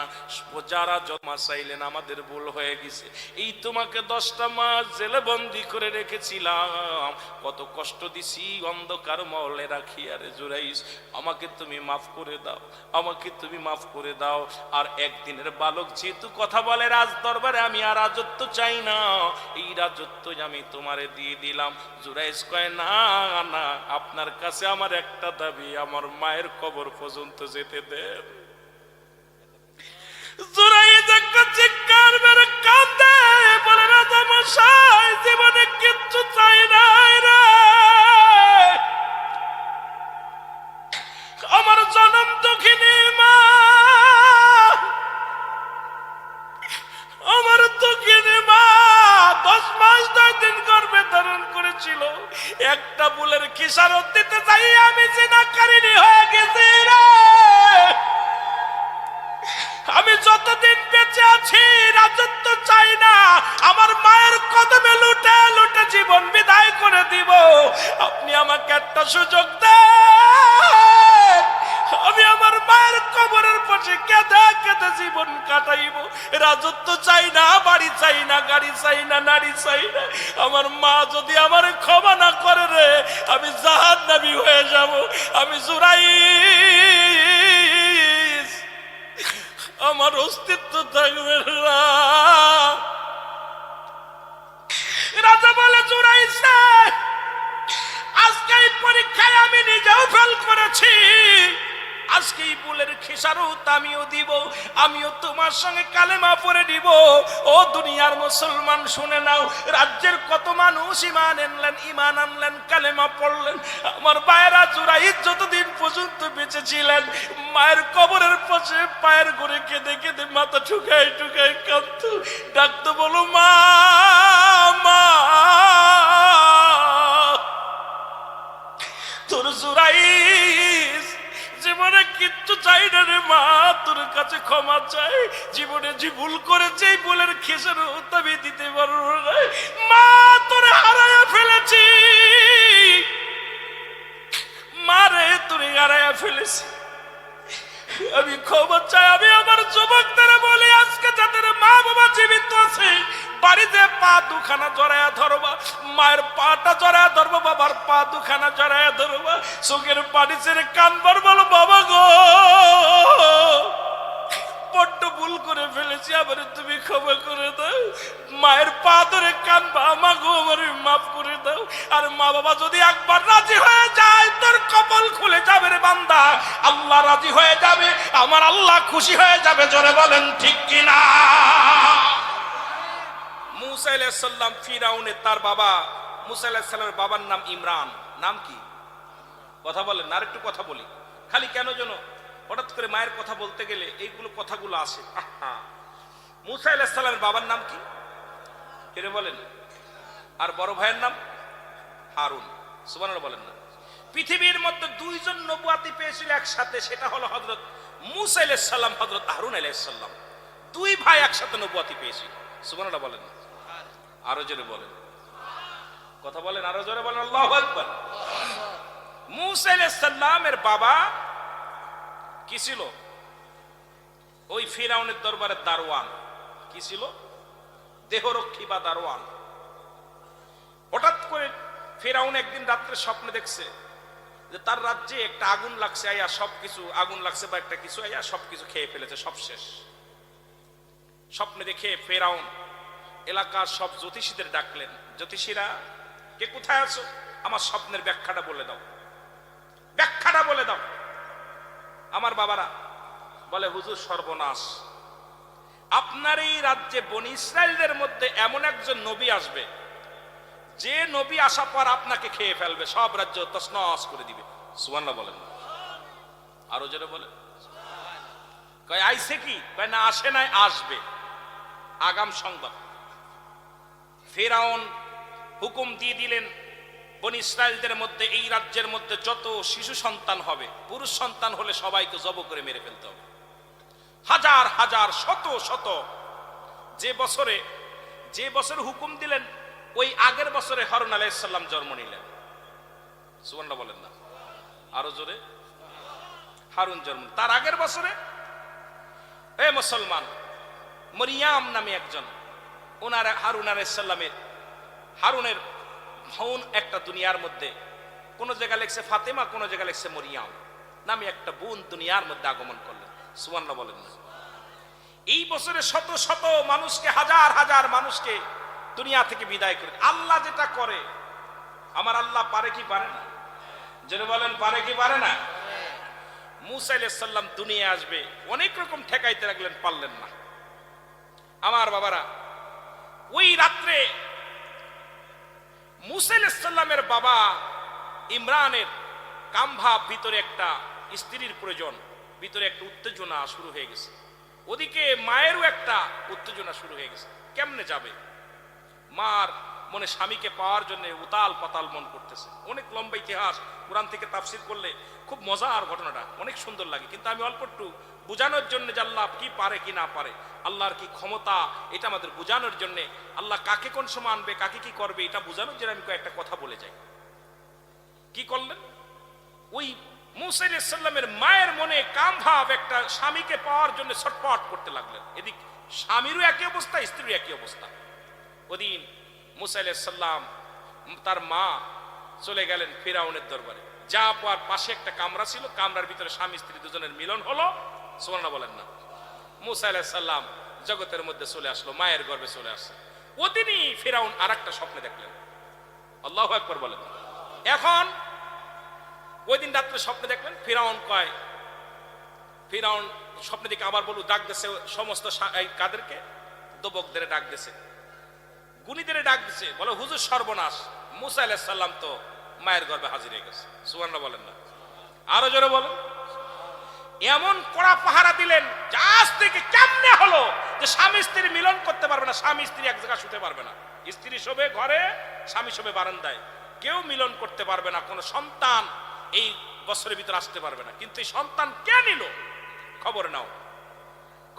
Speaker 1: যারা জমা চাইলেন আমাদের ভুল হয়ে গেছে, এই তোমাকে 10টা মাস জেলে বন্দি করে রেখেছিলাম, কত কষ্ট দিছি অন্ধকার মহলে রাখি, আরে জুরাইস আমাকে তুমি মাফ করে দাও, আমাকে তুমি মাফ করে দাও। আর একদিনের বালক যেহেতু কথা বলে রাজ দরবারে, আমি আর রাজত্ব চাই না, এই রাজত্ব আমি তোমারে দিয়ে দিলাম। জুরাইস কয়, না না, আপনার কাছে আমার একটা দাবি, আমার মায়ের কবর পর্যন্ত যেতে দেন। জুরাইদ একটা চিৎকার মেরে কাঁদে, বলে, রাজা মশাই জীবনে কিচ্ছু চাই নাই রে, আমার জনম দুঃখিনী মা, আমার দুঃখিনী মা 10 মাস 10 দিন গর্ভে ধারণ করেছিল, একটা বুলের খিসারত দিতে চাই আমি জিনাকারিনী হয়ে গেছি রে। আমি যতদিন বেঁচে আছি রাজত্ব চাই না, আমার মায়ের কদমে লুটে লুটে জীবন বিদায় করে দিব। আপনি আমাকে একটা সুযোগ দেন, আমি আমার মায়ের কবরের পাশে কেঁদে কেঁদে জীবন কাটাইব। রাজত্ব চাই না, বাড়ি চাই না, গাড়ি চাই না, নারী চাই না। আমার মা যদি আমার ক্ষমা না করে রে, আমি জাহান্নামী হয়ে যাব। আমি জুরাইস, আমার অস্তিত্ব থাকবে না। রাজা বলে, জুরাইস আজকে এই পরীক্ষায় আমি নিজেও ফেল করেছি, আজকে এই বুলের খেসারত আমিও দিব, আমিও তোমার সঙ্গে কালেমা পড়ে দিব। ও দুনিয়ার মুসলমান শুনে নাও, রাজ্যের কত মানুষ ইমান আনলেন, কালেমা পড়লেন। আমার ভাইয়েরা জুরাইদ যতদিন পর্যন্ত বেঁচে ছিলেন, মায়ের কবরের পাশে পায়ের ঘরে কেঁদে কেঁদে মাথা ঠুকাই ঠুকাই কাঁদত, ডাকতো, বলো মা মা। তোর জুরাইদ জীবনে কিচ্ছু চাই না রে মা, তোর কাছে ক্ষমা চাই। জীবনে যে ভুল করেছে এই ভুলের খেসারত আমি দিতে পারবো না মা, তোরে হারাইয়া ফেলেছি মারে, তোরে হারাইয়া ফেলেছি, আমি ক্ষমা চাই। আমি আমার যুবকদের বলি, আজকে যাদের মা বাবা জীবিত আছে, বাড়িতে পা দুখানা জড়ায়া ধরবা, মায়ের পাটা জড়ায়া ধরবা, বাবার পা দুখানা জড়ায়া ধরবা, চোখের পানি ছেড়ে কানবার, বলো বাবা গো বড্ড ভুল করে ফেলেছি, আবার তুমি ক্ষমা করে দাও। মায়ের পা ধরে কানবা, মা গো আমার মাফ করে দাও। আর মা বাবা যদি একবার রাজি হয়ে যায়, তোর কপাল খুলে যাবে রে বান্দা, আল্লাহ রাজি হয়ে যাবে, আমার আল্লাহ খুশি হয়ে যাবে। জোরে বলেন ঠিক কিনা? মুসা আলাইহিস সালাম ফিরাউনের, তার বাবা মুসা আলাইহিস সালামের বাবার নাম ইমরান। নাম কি? কথা বলেন, আর একটু কথা বলি। খালি কেন যেন হঠাৎ করে মায়ের কথা বলতে গেলে এইগুলো কথাগুলো আসে। মুসা আলাইহিস সালামের বাবার নাম কি? কেন বলেন? আর বড় ভাইয়ের নাম হারুন। সুবহানাল্লাহ বলেন না? পৃথিবীর মধ্যে দুইজন নবুয়াতি পেয়েছিল একসাথে, সেটা হলো হযরত মুসা আলাইহিস সালাম, হযরত হারুন আলাইহিস সালাম। দুই ভাই একসাথে নবুয়াতি পেয়েছিল। সুবহানাল্লাহ বলেন না? আরো জোরে বলেন, কথা বলেন, আরো জোরে বলেন আল্লাহু আকবার। মুসা আলাইহিস সালামের বাবা কি ছিল? ওই ফিরাউনের দরবারের দারোয়ান। কি ছিল? দেহরক্ষী বা দারোয়ান। হঠাৎ করে ফিরাউন একদিন রাত্রে স্বপ্নে দেখছে যে তার রাজ্যে একটা আগুন লাগছে, আয়া সবকিছু আগুন লাগছে, বা একটা কিছু আয়া সবকিছু খেয়ে ফেলেছে, সব শেষ। স্বপ্নে দেখে ফিরাউন এলাকার সব জ্যোতিষীদের ডাকলেন, জ্যোতিষীরা কে কোথায় আছো, আমার স্বপ্নের ব্যাখ্যাটা বলে দাও, ব্যাখ্যাটা বলে দাও। আমার বাবারা বলে, হুজুর সর্বনাশ, আপনার এই রাজ্যে বনি ইসরাইলদের মধ্যে এমন একজন নবী আসবে, যে নবী আসা পর আপনাকে খেয়ে ফেলবে, সব রাজ্য তছনছ করে দিবে। সুবহানাল্লাহ বলেন, আরো জোরে বলেন। কয় আইছে কি? কয় না আসে নাই, আসবে। আগাম সংবাদ। ফিরাউন হুকুম দিয়ে দিলেন, বনি ইসরাইলদের মধ্যে, এই রাজ্যের মধ্যে যত শিশু সন্তান হবে, পুরুষ সন্তান হলে সবাইকে জব করে মেরে ফেলতে হবে। হাজার হাজার শত শত, যে বছরে হুকুম দিলেন, ওই আগের বছরে হারুন আলাইহিস সালাম জন্ম নিলেন। সুবহানাল্লাহ বলেন না? আরো জোরে। হারুন জন্ম, তার আগের বছরে এ মুসলমান মরিয়াম নামে একজন, ওনার হারুন আলাইহিস সালামের, হারুনের বোন একটা দুনিয়ার মধ্যে, কোন জায়গায় লেখছে ফাতেমা, কোন জায়গায় লেখছে মরিয়াম নামে একটা বোন দুনিয়ার মধ্যে আগমন করলেন। সুবহানাল্লাহ বলেন না? এই বছরে শত শত মানুষকে, হাজার হাজার মানুষকে দুনিয়া থেকে বিদায় করে। আল্লাহ যেটা করে, আমার আল্লাহ পারে কি পারে না? যেন বলেন, পারে কি পারে না? মুসা আলাইহিস সালাম দুনিয়া আসবে, অনেক রকম ঠেকাইতে লাগলেন, পারলেন না। আমার বাবারা, ওই রাত্রে মুসা আলাইহিস সালামের বাবা ইমরানের কামভাব, ভিতরে একটা স্ত্রীর প্রয়োজন, ভিতরে একটা উত্তেজনা শুরু হয়ে গেছে। ওদিকে মায়েরও একটা উত্তেজনা শুরু হয়ে গেছে। কেমনে যাবে? মার মনে স্বামীকে পাওয়ার জন্য উতাল পাতাল মন করতেছে। অনেক লম্বা ইতিহাস, কোরআন থেকে তাফসীর করলে খুব মজার ঘটনাটা, অনেক সুন্দর লাগে। কিন্তু আমি অল্প একটু বোঝানোর জন্য যে আল্লাহ কি পারে কি না পারে, আল্লাহর কি ক্ষমতা, এটা আমাদের বোঝানোর জন্য, আল্লাহ কাকে কোন সময় আনবে, কাকে কি করবে, এটা বোঝানোর জন্য আমি কয়েকটা কথা বলে যাই। কি করলেন? ওই মুসা আলাইহিস সালামের মায়ের মনে কাম ভাব, একটা স্বামীকে পাওয়ার জন্য ছটফট করতে লাগলেন। এদিক স্বামীরও একই অবস্থা, স্ত্রীরও একই অবস্থা। ওদিন মুসা আলাইহিস সালাম, তার মা চলে গেলেন ফিরাউনের দরবারে। যা পাওয়ার পাশে একটা কামরা ছিল, কামরার ভিতরে স্বামী স্ত্রী দুজনের মিলন হলো। সুবহানাল্লাহ বলেন না? মুসা আলাইহিস সালাম জগতের মধ্যে চলে আসলো, মায়ের গর্ভে চলে আসছে। ওদিনই ফিরাউন আরেকটা স্বপ্নে দেখলেন। আল্লাহু আকবার বলেন। এখন ওই দিন রাত্রে স্বপ্নে দেখলেন, ফিরাউন কয়, ফিরাউন স্বপ্নে দিকে আবার বলু ডাক দিছে সমস্ত এই কাদেরকে, দবকদের ডাক দিছে, গুণীদের ডাক দিছে, বলে হুজুর সর্বনাশ, মুসা আলাইহিস সালাম তো মায়ের গর্ভে হাজির হয়ে গেছে। সুবহানাল্লাহ বলেন না, আরো জোরে বলেন। এমন কড়া পাহারা দিলেন যে আজ থেকে কেমনে হলো যে স্বামী স্ত্রী মিলন করতে পারবে না, স্বামী স্ত্রী এক জায়গায় শুতে পারবে না, স্ত্রী শোবে ঘরে, স্বামী শোবে বারান্দায়, কেউ মিলন করতে পারবে না, কোনো সন্তান এই বছরের ভিতর আসতে পারবে না। কিন্তু এই সন্তান কে নিল? খবর নাও,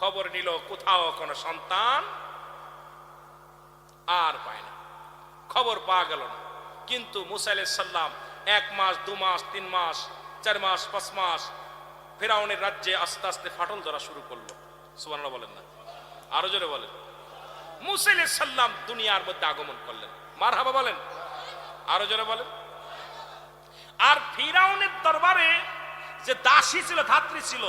Speaker 1: খবর নিল কোথাও কোনো সন্তান আর পায় না, খবর পাওয়া গেল না। কিন্তু মুসা আলাইহিস সালাম 1 মাস 2 মাস 3 মাস 4 মাস 5 মাস ফিরাউনের রাজ্যে আস্তে আস্তে ফাটল ধরা শুরু করলো। সুবহানাল্লাহ বলেন না, আরো জোরে বলেন। মুসা আলাইহিস সালাম দুনিয়ার মধ্যে আগমন করলেন, মারহাবা বলেন, আরো জোরে বলেন। আর ফিরাউনের দরবারে যে দাসী ছিল, ধাত্রী ছিল,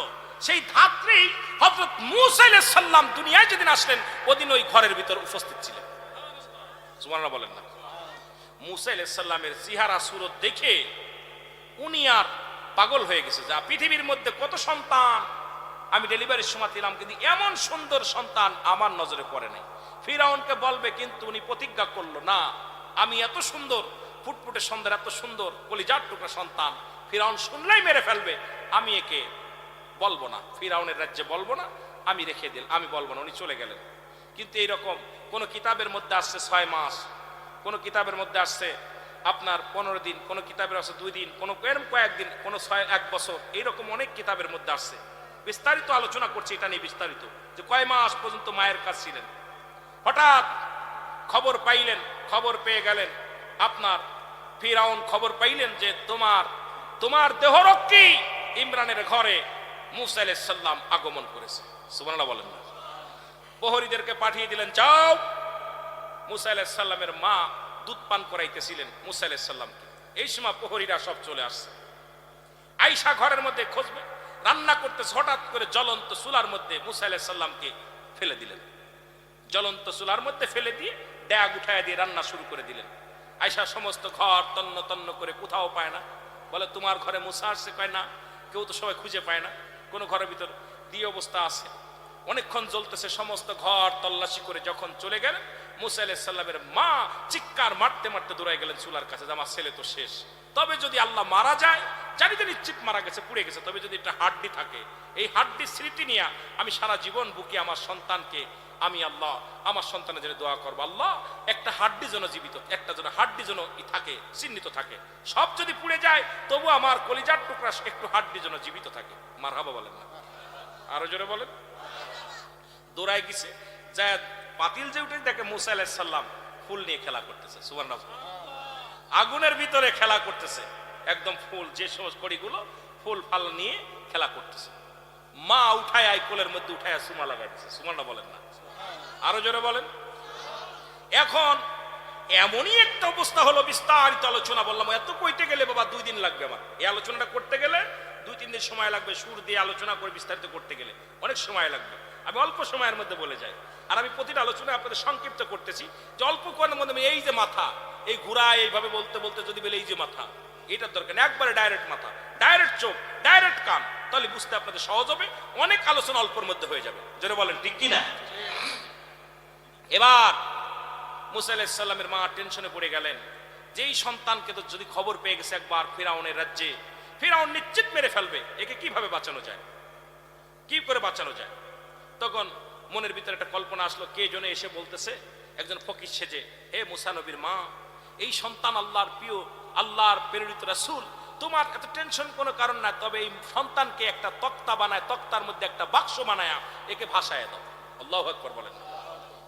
Speaker 1: সেই ধাত্রী হযরত মুসা আলাইহিস সালাম দুনিয়ায় যেদিন আসলেন ওদিন ওই ঘরের ভিতর উপস্থিত ছিলেন। সুবহানাল্লাহ বলেন না। মুসা আলাইহিস সালামের চেহারা সুরত দেখে উনি আর পাগল হয়ে গেছে, যা পৃথিবীর মধ্যে কত সন্তান আমি ডেলিভারির সময় দিলাম, কিন্তু এমন সুন্দর সন্তান আমার নজরে পড়ে নাই। ফিরাউনকে বলবে, কিন্তু উনি প্রতিজ্ঞা করলো না, আমি এত সুন্দর ফুটফুটে সুন্দর, এত সুন্দর কলিজার টুকরা সন্তান ফিরাউন শুনলেই মেরে ফেলবে, আমি একে বলবো না, ফিরাউনের রাজ্যে বলবো না, আমি রেখে দিল, আমি বলবো না। উনি চলে গেলেন। কিন্তু এইরকম কোন কিতাবের মধ্যে আসছে 6 মাস, কোন কিতাবের মধ্যে আসছে আপনার 15 দিন, কোন কিতাবের আছে 2 দিন, কোন কয়েকদিন, কোন 1 বছর, এইরকম অনেক কিতাবের মধ্যে আসছে। বিস্তারিত আলোচনা করছি এটা নিয়ে, বিস্তারিত যে কয় মাস পর্যন্ত মায়ের কাছে ছিলেন। হঠাৎ খবর পাইলেন, খবর পেয়ে গেলেন আপনার ফিরাউন, খবর পাইলেন যে তোমার দেহরক্ষী ইমরানের ঘরে মুসা আলাইহিস সালাম আগমন করেছে। সুবহানাল্লাহ বলেন না। প্রহরীদেরকে পাঠিয়ে দিলেন, যাও। মুসা আলাইহিস সালামের মা দুধ পান করাইতেছিলেন মুসা আলাইহিস সালামকে। এই সময় প্রহরীরা সব চলে আসছে। আয়েশা ঘরের মধ্যে খুঁজবে, রান্না করতেছে, হঠাৎ করে জ্বলন্ত চুলার মধ্যে মুসা আলাইহিস সালামকে ফেলে দিলেন। জ্বলন্ত চুলার মধ্যে ফেলে দিয়ে ড্যাগ উঠায় দিয়ে রান্না শুরু করে দিলেন। আয়েশা সমস্ত ঘর তন্ন তন্ন করে কোথাও পায় না, বলে তোমার ঘরে মুসা আসছে? কয় না, কেউ তো সবাই খুঁজে পায় না, কোন ঘরের ভিতর দিয়ে অবস্থা আছে। অনেকক্ষণ জ্বলতেছে, সমস্ত ঘর তল্লাশি করে যখন চলে গেলেন, মুসা আলাইহিস সালামের মা চিৎকার মারতে মারতে দৌড়াই গেলেন চুলার কাছে, যে আমার ছেলে তো শেষ। তবে যদি আল্লাহ মারা যায়, জানি তো নিশ্চিত মারা গেছে, পুড়ে গেছে, তবে যদি একটা হাড্ডি থাকে, এই হাড্ডির স্মৃতি নিয়ে আমি সারা জীবন বুকে আমার সন্তানকে, আমি আল্লাহ আমার সন্তানের জন্য দোয়া করবো, আল্লাহ একটা হাড্ডি যেন জীবিত, একটা যেন হাড্ডি যেন থাকে, চিহ্নিত থাকে। সব যদি পুড়ে যায় তবু আমার কলিজার টুকরা একটু হাড্ডি যেন জীবিত থাকে। মারহাবা বলেন না, আরো জোরে বলেন। দৌড়ায় গেছে, যায় পাতিল যে উঠে দেখে মুসা আলাইহিস সালাম ফুল নিয়ে খেলা করতেছে। সুবহানাল্লাহ। আগুনের ভিতরে খেলা করতেছে, একদম ফুল, যে সমস্ত কড়িগুলো ফুল ফাল নিয়ে খেলা করতেছে। মা উঠায় কোলের মধ্যে উঠায় সুমা লাগাই দিচ্ছে। সুবহানাল্লাহ বলেন না, আরো জোরে বলেন। এখন এমনই একটা অবস্থা হলো, বিস্তারিত আলোচনা বললাম, এত কইতে গেলে বাবা 2 দিন লাগবে, আমার এই আলোচনাটা করতে গেলে 2-3 দিন সময় লাগবে, সুর দিয়ে আলোচনা করে বিস্তারিত করতে গেলে অনেক সময় লাগবে। আমি অল্প সময়ের মধ্যে বলে যাই, আর আমি প্রতিটা আলোচনা আপনাদের সংক্ষিপ্ত করতেছি, যে অল্প করার মধ্যে এই যে মাথা, এই ঘুরা এইভাবে বলতে বলতে যদি বলে এই যে মাথা, এটার দরকার নেই, একবারে ডাইরেক্ট মাথা, ডাইরেক্ট চোখ, ডাইরেক্ট কান, তাহলে বুঝতে আপনাদের সহজ হবে, অনেক আলোচনা অল্পের মধ্যে হয়ে যাবে। জোরে বলেন ঠিক কিনা? এবার মুসা আলাইহিস সালামের মা টেনশনে পড়ে গেলেন, যেই সন্তানকে তো যদি খবর পেয়ে গেছে একবার ফিরাউনের রাজ্যে, ফিরাউন নিশ্চিত মেরে ফেলবে, একে কিভাবে বাঁচানো যায়, কি করে বাঁচানো যায়? তখন মনের ভিতরে একটা কল্পনা আসলো, কে জনে এসে বলতেছে, একজন ফকির সেজে, হে মুসা নবীর মা, এই সন্তান আল্লাহর প্রিয়, আল্লাহর প্রেরিত রাসূল, তোমার এত টেনশন কোনো কারণ নাই, তবে এই সন্তানকে একটা তক্তা বানায়, তক্তার মধ্যে একটা বাক্স বানায় একে ভাসায় দাও। আল্লাহু আকবার বলেন,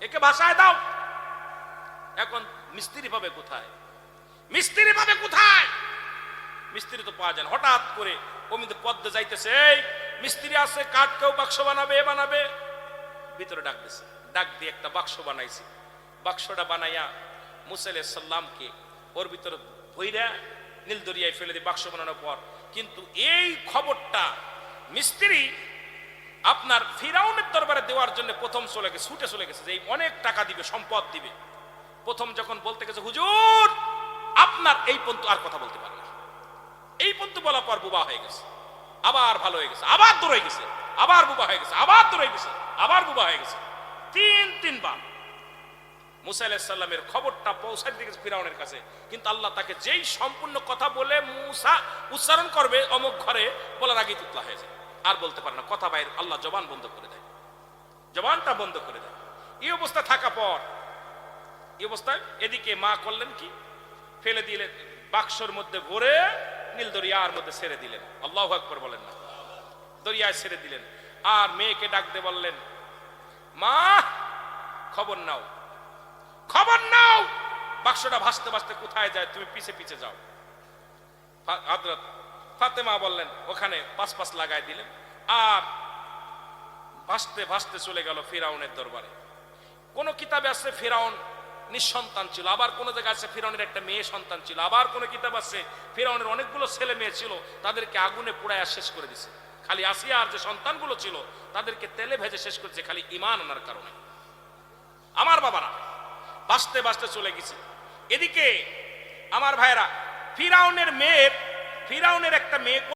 Speaker 1: একে ভাসায় দাও। এখন মিস্ত্রি পাবে কোথায়? মিস্ত্রি পাবে কোথায়? মিস্ত্রি তো পাওয়া যায় না। হঠাৎ করে অমিতে পদ্মে যাইতেছে, এই মিস্ত্রি আছে, কাঠ কেউ বাক্স বানাবে, এ বানাবে। ভিতরে ডাক দিছে, ডাক দিয়ে একটা বাক্স বানাইছে। বাক্সটা বানাইয়া মুসা আলাইহিস সালামকে ওর ভিতরে ভইরা নীল দরিয়ায় ফেলে দিয়ে বাক্স বানানোর পর, কিন্তু এই খবরটা মিস্ত্রি আপনার ফিরাউনের দরবারে দেওয়ার জন্য প্রথম চলে গেছে, ছুটে চলে গেছে, যে অনেক টাকা দিবে, সম্পদ দিবে। প্রথম যখন বলতে গেছে, হুজুর আপনার এই পর্যন্ত আর কথা বলতে পারে না, এই পর্যন্ত বলার পর বুবা হয়ে গেছে, আবার ভালো হয়ে গেছে, আবার দৌড়ে গেছে,
Speaker 2: আবার বুবা হয়ে গেছে, আবার দৌড়ে গেছে, আবার বুবা হয়ে গেছে। তিনবার মুসা আলাইহিস সালামের খবরটা পৌঁছায় দিয়েছে ফিরাউনের কাছে, কিন্তু আল্লাহ তাকে যেই সম্পূর্ণ কথা বলে মুসা উচ্চারণ করবে অমুক ঘরে বলার আগেই তুতলা হয়ে যায়, আর বলতে পারে না, কথা বাইরে, আল্লাহ জবান বন্ধ করে দেয়, জবানটা বন্ধ করে দেয়। এই অবস্থা থাকা পর, এই অবস্থায় এদিকে মা করলেন কি, ফেলে দিলেন বাক্সর মধ্যে ভরে নীল দরিয়ার মধ্যে ছেড়ে দিলেন। আল্লাহু আকবার বলেন না, দরিয়ায় ছেড়ে দিলেন। আর মেয়েকে ডাক দিয়ে বললেন, মা খবর নাও, খবর নাও, বাক্সটা ভাসতে ভাসতে কোথায় যায়, তুমি পিছে পিছে যাও। হযরত ফাতেমা বললেন, ওখানে পাশ লাগাই দিলেন, আর ভাসতে ভাসতে চলে গেল ফিরাউনের দরবারে। কোন কিতাবে আছে ফিরাউন নিঃসন্তান ছিল, আবার কোন জায়গায় আছে ফিরাউনের একটা মেয়ে সন্তান ছিল, আবার কোন কিতাব আছে ফিরাউনের অনেকগুলো ছেলে মেয়ে ছিল, তাদেরকে আগুনে পোড়ায় শেষ করে দিছে। খালি আসিয়ার যে সন্তানগুলো ছিল তাদেরকে তেলে ভেজে শেষ করেছে, খালি ঈমান আনার কারণে। আমার বাবারা ভাসতে ভাসতে চলে গেছে। এদিকে আমার ভাইরা, ফিরাউনের একটা মেয়ে